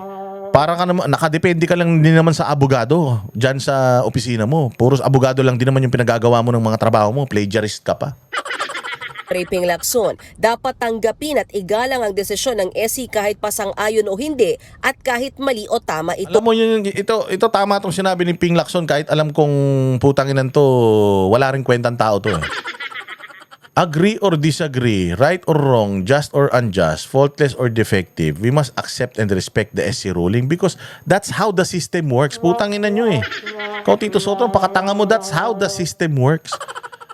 Para ka naman, nakadepende ka lang din naman sa abogado dyan sa opisina mo. Puros abogado lang din naman yung pinagagawa mo ng mga trabaho mo. Plagiarist ka pa. Raping Lacson, dapat tanggapin at igalang ang desisyon ng SC kahit pasang-ayon o hindi at kahit mali o tama ito. Alam mo yun, ito tama itong sinabi ni Ping Lacson kahit alam kong putanginan to, wala rin kwentang tao to eh. Agree or disagree, right or wrong, just or unjust, faultless or defective, we must accept and respect the SC ruling because that's how the system works. Putangin na nyo eh. Kau Tito Soto, pakatanga mo, that's how the system works.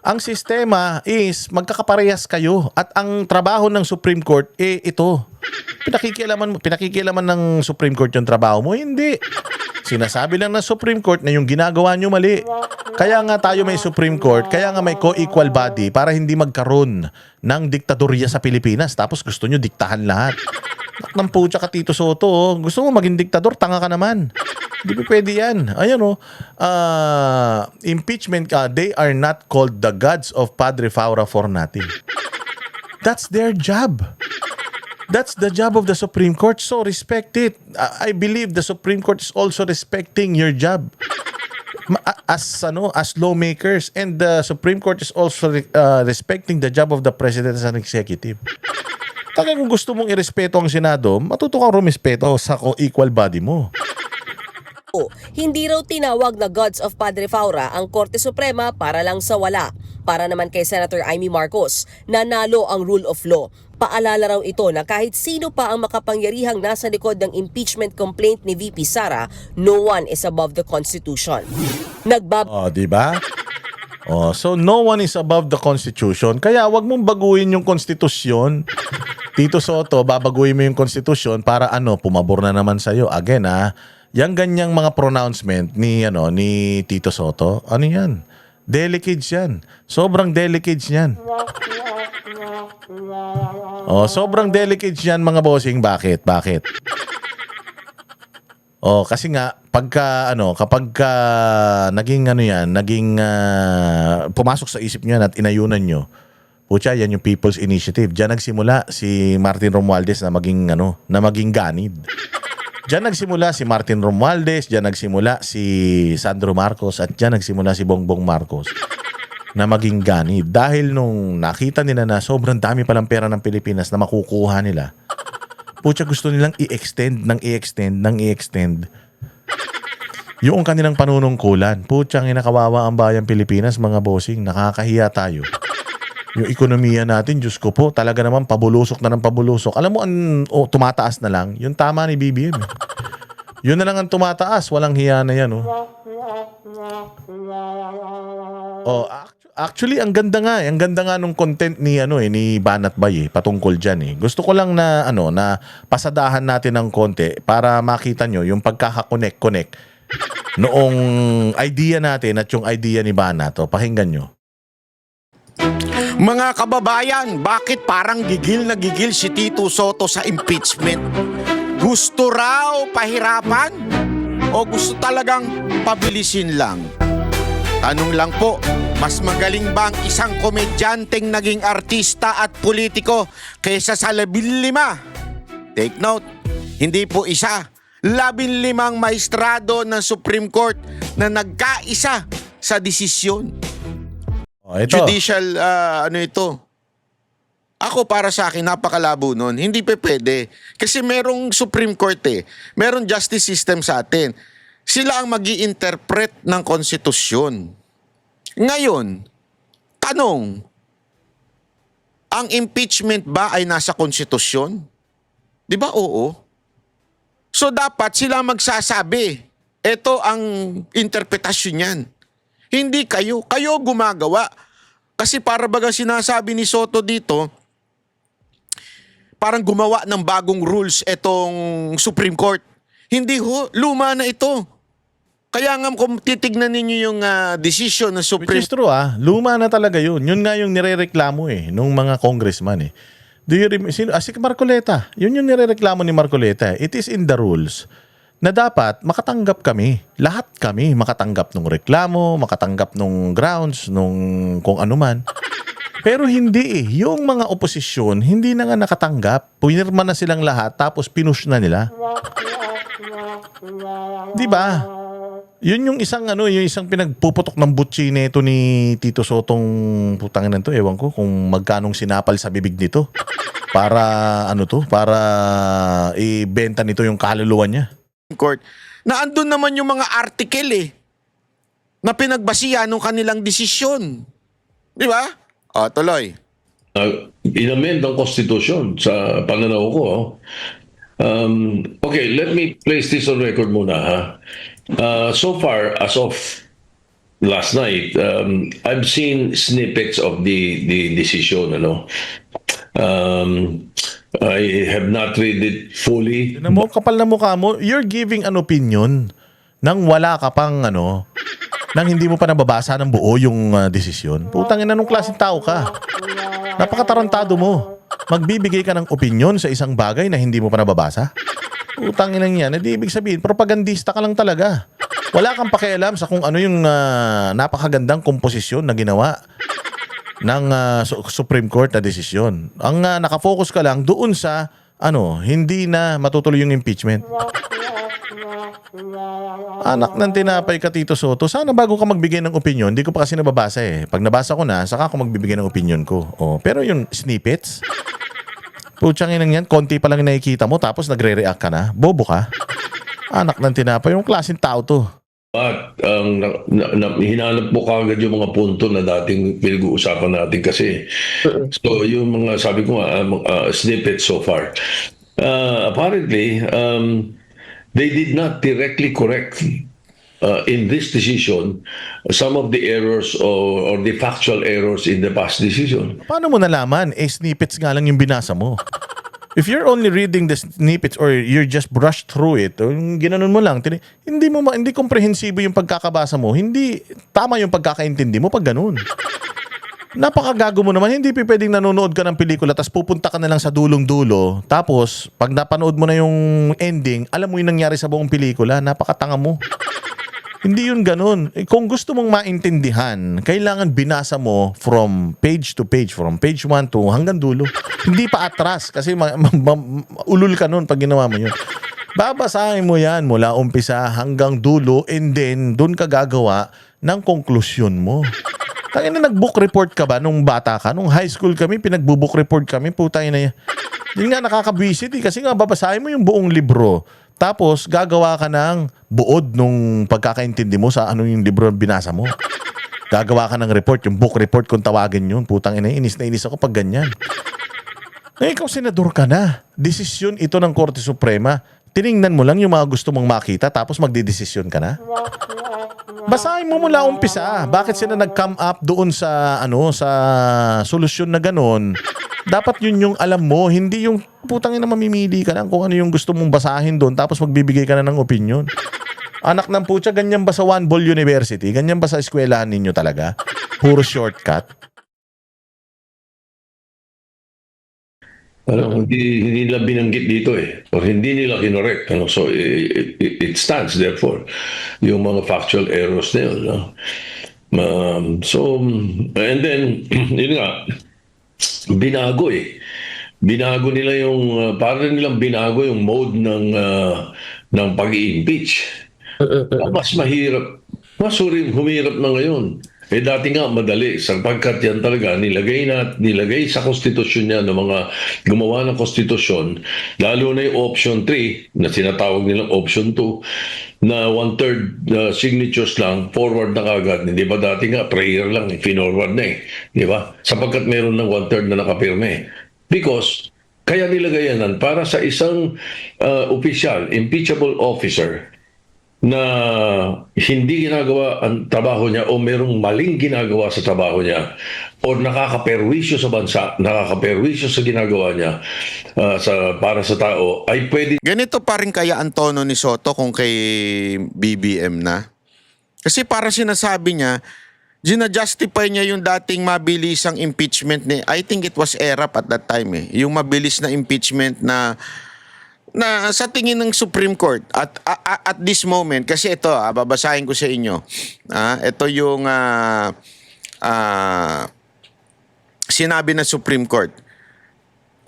Ang sistema is magkakaparehas kayo at ang trabaho ng Supreme Court ito. Pinakikialaman ng Supreme Court yung trabaho mo? Hindi. Sinasabi lang ng Supreme Court na yung ginagawa nyo mali. Kaya nga tayo may Supreme Court, kaya nga may co-equal body para hindi magkaroon ng diktadorya sa Pilipinas. Tapos gusto nyo diktahan lahat. Ng pucha ka Tito Soto, oh. Gusto mo maging diktador, tanga ka naman. Hindi pa pwede yan. Ayan o. Impeachment, they are not called the gods of Padre Faura for nothing. That's their job. That's the job of the Supreme Court. So respect it. I believe the Supreme Court is also respecting your job as lawmakers, and the Supreme Court is also respecting the job of the President as an executive. Kaya kung gusto mong irespeto ang Senado, matuto kang rumispeto sa equal body mo. Hindi raw tinawag na Gods of Padre Faura ang Korte Suprema para lang sa wala. Para naman kay Senator Amy Marcos, nanalo ang rule of law. Paalala raw ito na kahit sino pa ang makapangyarihang nasa likod ng impeachment complaint ni VP Sara, no one is above the Constitution. Diba? So no one is above the Constitution. Kaya wag mong baguhin yung Konstitusyon. Tito Soto, babaguhin mo yung Constitution para pumabor na naman sa'yo. Again yung ganyang mga pronouncement ni Tito Soto, ano yan? Delicates yan. Sobrang delicates yan. Sobrang delicates yan mga bossing. Bakit? Kasi nga kapag naging pumasok sa isip niyo at inayunan nyo, pucha, yan yung People's Initiative. Diyan nagsimula si Martin Romualdez na maging ganid. Diyan nagsimula si Martin Romualdez, diyan nagsimula si Sandro Marcos, at diyan nagsimula si Bongbong Marcos na maging ganid. Dahil nung nakita nila na sobrang dami palang pera ng Pilipinas na makukuha nila, pucha, gusto nilang i-extend. yung kanilang panunungkulan. Putyang ina, kawawa ang bayang Pilipinas, mga bossing. Nakakahiya tayo. Yung ekonomiya natin, Diyos ko po, talaga naman pabulusok na ng pabulusok. Alam mo, tumataas na lang. Yung tama ni BBM. Yun na lang ang tumataas. Walang hiya na yan. Actually, ang ganda nga. Ang ganda nga nung content ni ni Banat Bay patungkol diyan. Gusto ko lang na na pasadahan natin ng konti para makita nyo yung pagkaka-connect noong idea natin at yung idea ni Banat. Pakinggan nyo. Mga kababayan, bakit parang gigil na gigil si Tito Sotto sa impeachment? Gusto raw pahirapan? O gusto talagang pabilisin lang? Tanong lang po, mas magaling ba ang isang komedyanteng naging artista at politiko kaysa sa 15? Take note, hindi po isa, 15 maestrado ng Supreme Court na nagkaisa sa desisyon. Ito. Judicial, ito. Ako para sa akin, napakalabo nun. Hindi pa pwede. Kasi merong Supreme Court Meron justice system sa atin. Sila ang mag-i-interpret ng konstitusyon. Ngayon, tanong, ang impeachment ba ay nasa konstitusyon? Di ba oo? So dapat sila magsasabi. Ito ang interpretasyon niyan. Hindi kayo. Kayo gumagawa. Kasi para bagang sinasabi ni Sotto dito, parang gumawa ng bagong rules itong Supreme Court. Hindi ho, luma na ito. Kaya nga kung titignan ninyo yung decision ng Supreme Which is true luma na talaga yun. Yun nga yung nirereklamo nung mga congressman Do you remember? Si Marcoleta. Yun yung nirereklamo ni Marcoleta. It is in the rules na dapat makatanggap kami. Lahat kami makatanggap ng reklamo, makatanggap ng grounds, nung kung ano man. Pero hindi Yung mga oposisyon, hindi na nga nakatanggap. Pumirma na silang lahat, tapos pinush na nila. Di ba? Yun yung isang yung isang pinagpuputok ng butsi nito ni Tito Sotong putangin nito, ewan ko kung magkanong sinapal sa bibig nito para para ibenta nito yung kaluluwa niya. Court na andun naman yung mga article na pinagbasihan ng kanilang desisyon. Di ba? Tuloy. Inamend ang konstitusyon sa pananaw ko. Okay, let me place this on record muna. So far, as of last night, I've seen snippets of the decision. I have not read it fully. Tignan mo, kapal na mukha mo, you're giving an opinion nang wala ka pang nang hindi mo pa nababasa ng buo yung desisyon. Putang ina, nung klaseng tao ka. Napakatarantado mo. Magbibigay ka ng opinion sa isang bagay na hindi mo pa nababasa. Putang ina yan. Hindi ibig sabihin, propagandista ka lang talaga. Wala kang pakialam sa kung ano yung napakagandang komposisyon na ginawa ng Supreme Court na desisyon. Ang nakafocus ka lang doon sa hindi na matutuloy yung impeachment. Anak ng tinapay ka, Tito Sotto. Sana bago ka magbigay ng opinion, hindi ko pa kasi nababasa Pag nabasa ko na, saka ako magbibigay ng opinion ko. Pero yung snippets, putsang inang yan, konti pa lang nakikita mo, tapos nagre-react ka na. Bobo ka. Anak ng tinapay, yung klaseng tao to. At hinanap mo kagad yung mga punto na dating pinag-uusapan natin kasi. So yung mga sabi ko snippets so far. Apparently, they did not directly correct in this decision some of the errors or the factual errors in the past decision. Paano mo nalaman? Snippets nga lang yung binasa mo. If you're only reading the snippets or you're just brushed through it, ginanon mo lang, hindi komprehensibo yung pagkakabasa mo, hindi tama yung pagkakaintindi mo pag ganun. Napakagago mo naman, hindi pwedeng nanonood ka ng pelikula tapos pupunta ka na lang sa dulong-dulo, tapos pag napanood mo na yung ending, alam mo yung nangyari sa buong pelikula, napakatanga mo. Hindi yun ganun. Kung gusto mong maintindihan, kailangan binasa mo from page to page, from page 1 to hanggang dulo. Hindi pa atras kasi ulul ka nun pag ginawa mo yun. Babasahin mo yan mula umpisa hanggang dulo and then doon ka gagawa ng konklusyon mo. Kaya na nag-book report ka ba nung bata ka? Nung high school kami, pinag-book report kami, putay na yan. Yun nga nakakabwisit kasi nga babasahin mo yung buong libro. Tapos, gagawa ka ng buod nung pagkakaintindi mo sa ano yung libro na binasa mo. Gagawa ka ng report, yung book report kung tawagin yun. Putang ina, inis na inis ako pag ganyan. Ikaw, senador ka na. Desisyon ito ng Korte Suprema. Tiningnan mo lang yung mga gusto mong makita tapos magdidesisyon ka na. Basahin mo mula umpisa. Bakit sila nag-come up doon sa sa solusyon na ganon? Dapat yun yung alam mo, hindi yung putang ina mamimili ka lang kung ano yung gusto mong basahin doon tapos magbibigay ka na ng opinion. Anak ng putya, ganyan ba sa One Ball University? Ganyan ba sa eskwelahan ninyo talaga? Puro shortcut? Hindi nila binanggit dito or hindi nila kinorek. So it stands therefore yung mga factual errors na yun. No? And then, yun nga, binago Binago nila yung, parang nilang binago yung mode ng pag-i-impeach. Mas mahirap, humirap na ngayon. Dati nga madali sapagkat yan talaga nilagay sa konstitusyon niya ng mga gumawa ng konstitusyon, lalo na yung option 3 na sinatawag nilang option 2 na 1/3 signatures lang, forward na kagad. Hindi ba dati nga prayer lang, finorward na di ba? Sapagkat meron ng 1/3 na nakapirme. Because kaya nilagay yan para sa isang opisyal, impeachable officer na hindi ginagawa ang trabaho niya o merong maling ginagawa sa trabaho niya o nakakaperwisyo sa bansa, nakakaperwisyo sa ginagawa niya para sa tao, ay pwede. Ganito pa rin kaya ang tono ni Soto kung kay BBM na? Kasi para sinasabi niya, gina-justify niya yung dating mabilisang impeachment ni, I think it was ERAP at that time yung mabilis na impeachment na sa tingin ng Supreme Court at this moment, kasi ito babasahin ko sa inyo. Ito yung sinabi ng Supreme Court.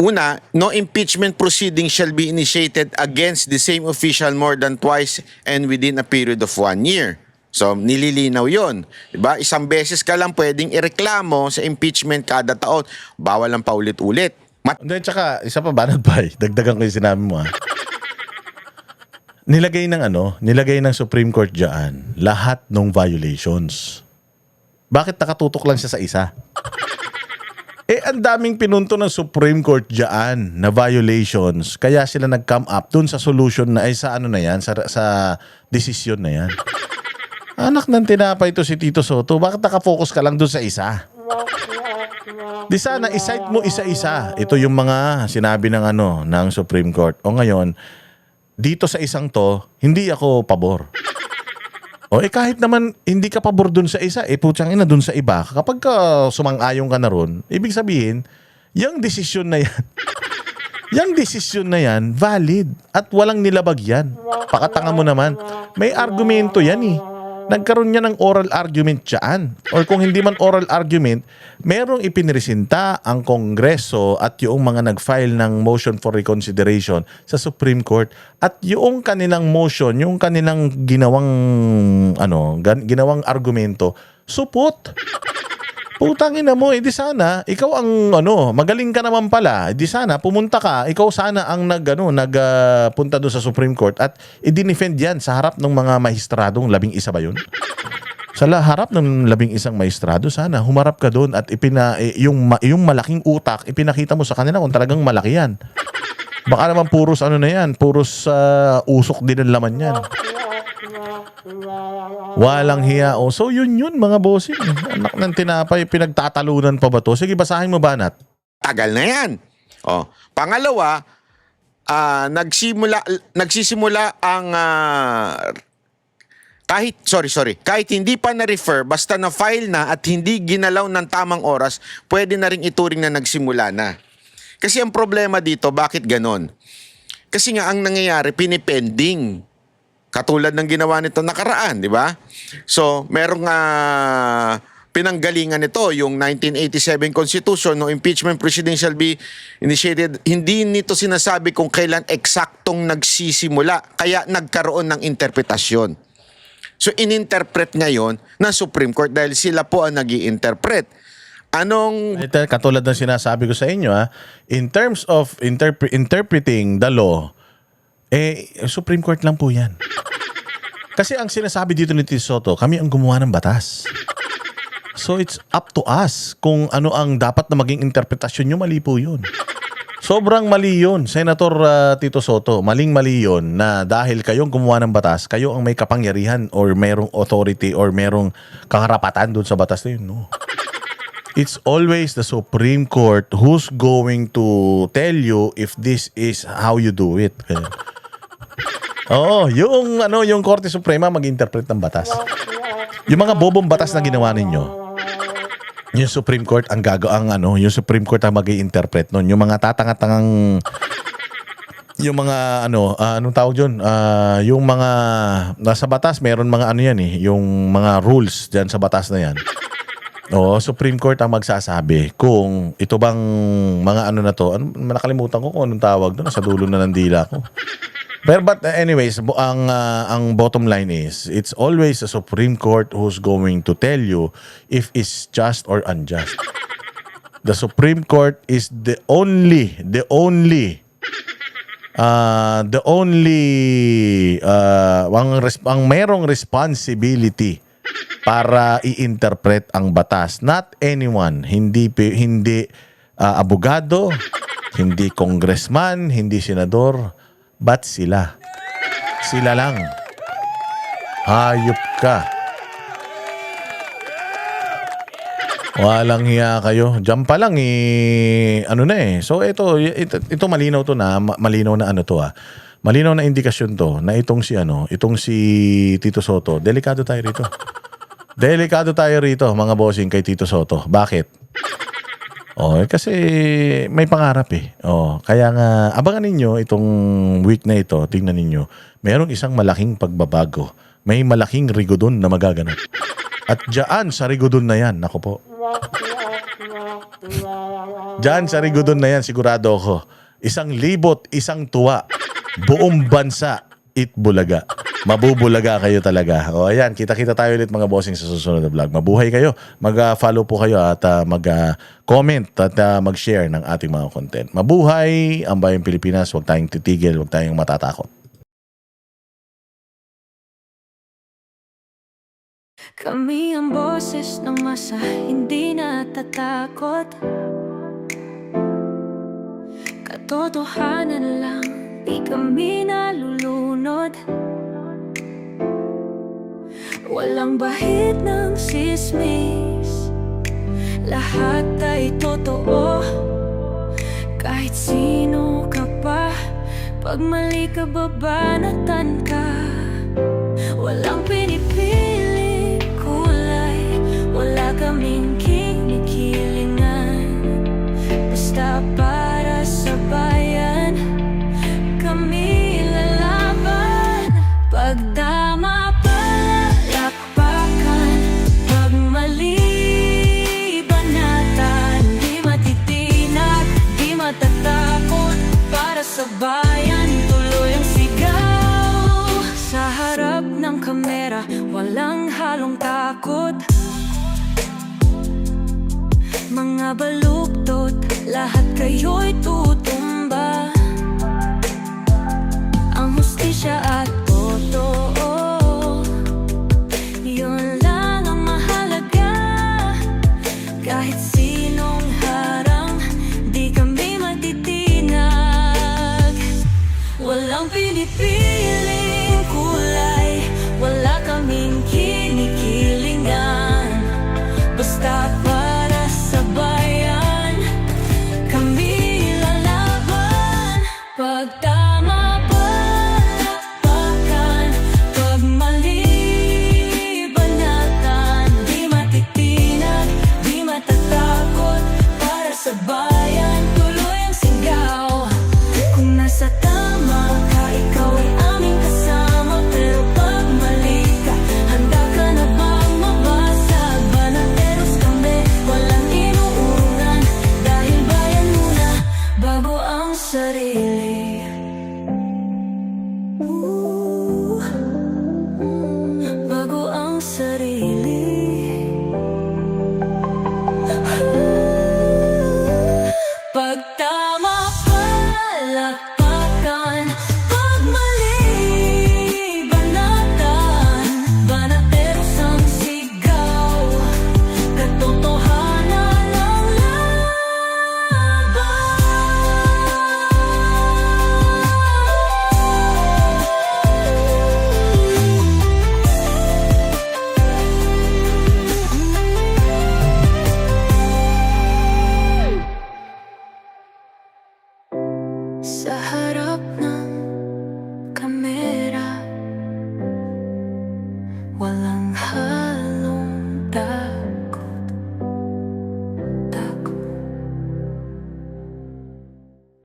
Una, no impeachment proceeding shall be initiated against the same official more than twice and within a period of 1 year. So, nililinaw yun. Diba? Isang beses ka lang pwedeng ireklamo sa impeachment kada taon. Bawal lang paulit-ulit. Hindi, tsaka, isa pa, Banat Bay, dagdagan ko yung sinabi mo Nilagay ng Supreme Court dyan, lahat ng violations. Bakit nakatutok lang siya sa isa? Ang daming pinunto ng Supreme Court dyan na violations, kaya sila nag-come up dun sa solution na, sa desisyon na yan. Anak ng tinapay ito si Tito Soto, bakit nakafocus ka lang dun sa isa? Di sana, isite mo isa-isa. Ito yung mga sinabi ng Supreme Court. O ngayon, dito sa isang to, hindi ako pabor. O kahit naman hindi ka pabor dun sa isa, putyang ina dun sa iba. Kapag sumang-ayon ka na ron, ibig sabihin, yung desisyon na yan, valid. At walang nilabag yan. Pakatanga mo naman. May argumento yan Nagkaroon niya ng oral argument dyan. Or kung hindi man oral argument, merong ipiniresinta ang Kongreso at yung mga nag-file ng motion for reconsideration sa Supreme Court. At yung kanilang motion, yung kanilang ginawang argumento, supot. Putangin na mo, di sana, ikaw ang magaling ka naman pala, di sana, pumunta ka, ikaw sana ang nagpunta doon sa Supreme Court at i-defend yan sa harap ng mga mahistradong 11 ba yun? Sa harap ng 11 maestrado, sana humarap ka doon at yung malaking utak, ipinakita mo sa kanila kung talagang malaki yan. Baka naman puros puros usok din ang laman yan. Walang hiya. So yun mga bossing. Anak ng tinapay, pinagtatalunan pa ba to? Sige, basahin mo, Banat. Tagal na yan. Pangalawa, nagsisimula ang kahit hindi pa na-refer, basta na-file na at hindi ginalaw ng tamang oras, pwede na rin ituring na nagsimula na. Kasi ang problema dito, bakit ganon? Kasi nga ang nangyayari, pinipending. Katulad ng ginawa nito nakaraan, di ba? So, merong pinanggalingan nito, yung 1987 Constitution, no impeachment proceeding shall be initiated. Hindi nito sinasabi kung kailan eksaktong nagsisimula, kaya nagkaroon ng interpretasyon. So, ininterpret ngayon ng Supreme Court dahil sila po ang nag-i-interpret. Katulad ng sinasabi ko sa inyo, in terms of interpreting the law, Supreme Court lang po yan. Kasi ang sinasabi dito ni Tito Soto, kami ang gumawa ng batas. So it's up to us kung ano ang dapat na maging interpretasyon nyo, mali po yun. Sobrang mali yun, Senator Tito Soto. Maling-mali yun na dahil kayong gumawa ng batas, kayo ang may kapangyarihan or merong authority or merong kakarapatan doon sa batas na yun. No. It's always the Supreme Court who's going to tell you if this is how you do it. Oo, yung Korte Suprema mag-interpret ng batas. Yung mga bobong batas na ginawa ninyo, yung Supreme Court yung Supreme Court ang mag-i-interpret noon. Yung mga tatangatangang yung mga anong tawag yun? Yung mga nasa batas, meron mga yan yung mga rules diyan sa batas na yan. Supreme Court ang magsasabi kung ito bang mga na to. Nakalimutan ko kung anong tawag doon, sa dulo na ng dila ko. But anyways, ang bottom line is, it's always the Supreme Court who's going to tell you if it's just or unjust. The Supreme Court is the only ang merong responsibility para i-interpret ang batas. Not anyone, hindi abogado, hindi congressman, hindi senador. Ba't sila? Sila lang. Hayop ka. Walang hiya kayo. Diyan pa lang So ito malinaw to na, malinaw na malinaw na indikasyon to na itong si Tito Soto. Delikado tayo rito. Delikado tayo rito, mga bossing, kay Tito Soto. Bakit? Kasi may pangarap kaya nga, abangan ninyo itong week na ito, tingnan ninyo, merong isang malaking pagbabago. May malaking rigodon na magaganap. At dyan sa rigodon na yan, nako po. Dyan sa rigodon na yan, sigurado ako, 1,000, 1 tuwa, buong bansa, Itbulaga. Mabubulaga kayo talaga. Ayan, kita-kita tayo ulit mga bossing sa susunod na vlog. Mabuhay kayo. Mag-follow po kayo at mag-comment at mag-share ng ating mga content. Mabuhay ang bayang Pilipinas. Huwag tayong titigil. Huwag tayong matatakot. Kami ang boses ng masa, hindi natatakot. Katotohanan lang, di kami nalulunod. Walang bahid ng sismis, lahat ay totoo. Kahit sino ka pa, pag mali ka babanatan ka. Walang pinipili kulay, wala kaming kinikilingan. Basta para sa bayan, kami lalaban. Pagdama palakpakan, pag mali banatan. Di matitinag, di matatakot, para sa bayan tuloy ang sigaw. Sa harap ng kamera, walang halong takot. Mga baluktot, lahat kayo'y tutumba. Ang hustisya at totoo, yun lang ang mahalaga. Kahit sinong harang, di kami matitinag. Walang pinipiling kulay, wala kaming kinikilingan. Basta para sa bayan, kami lalaban. Pagtama palakpakan, pag mali banatan. Di matitinag, di matatakot, para sa bayan.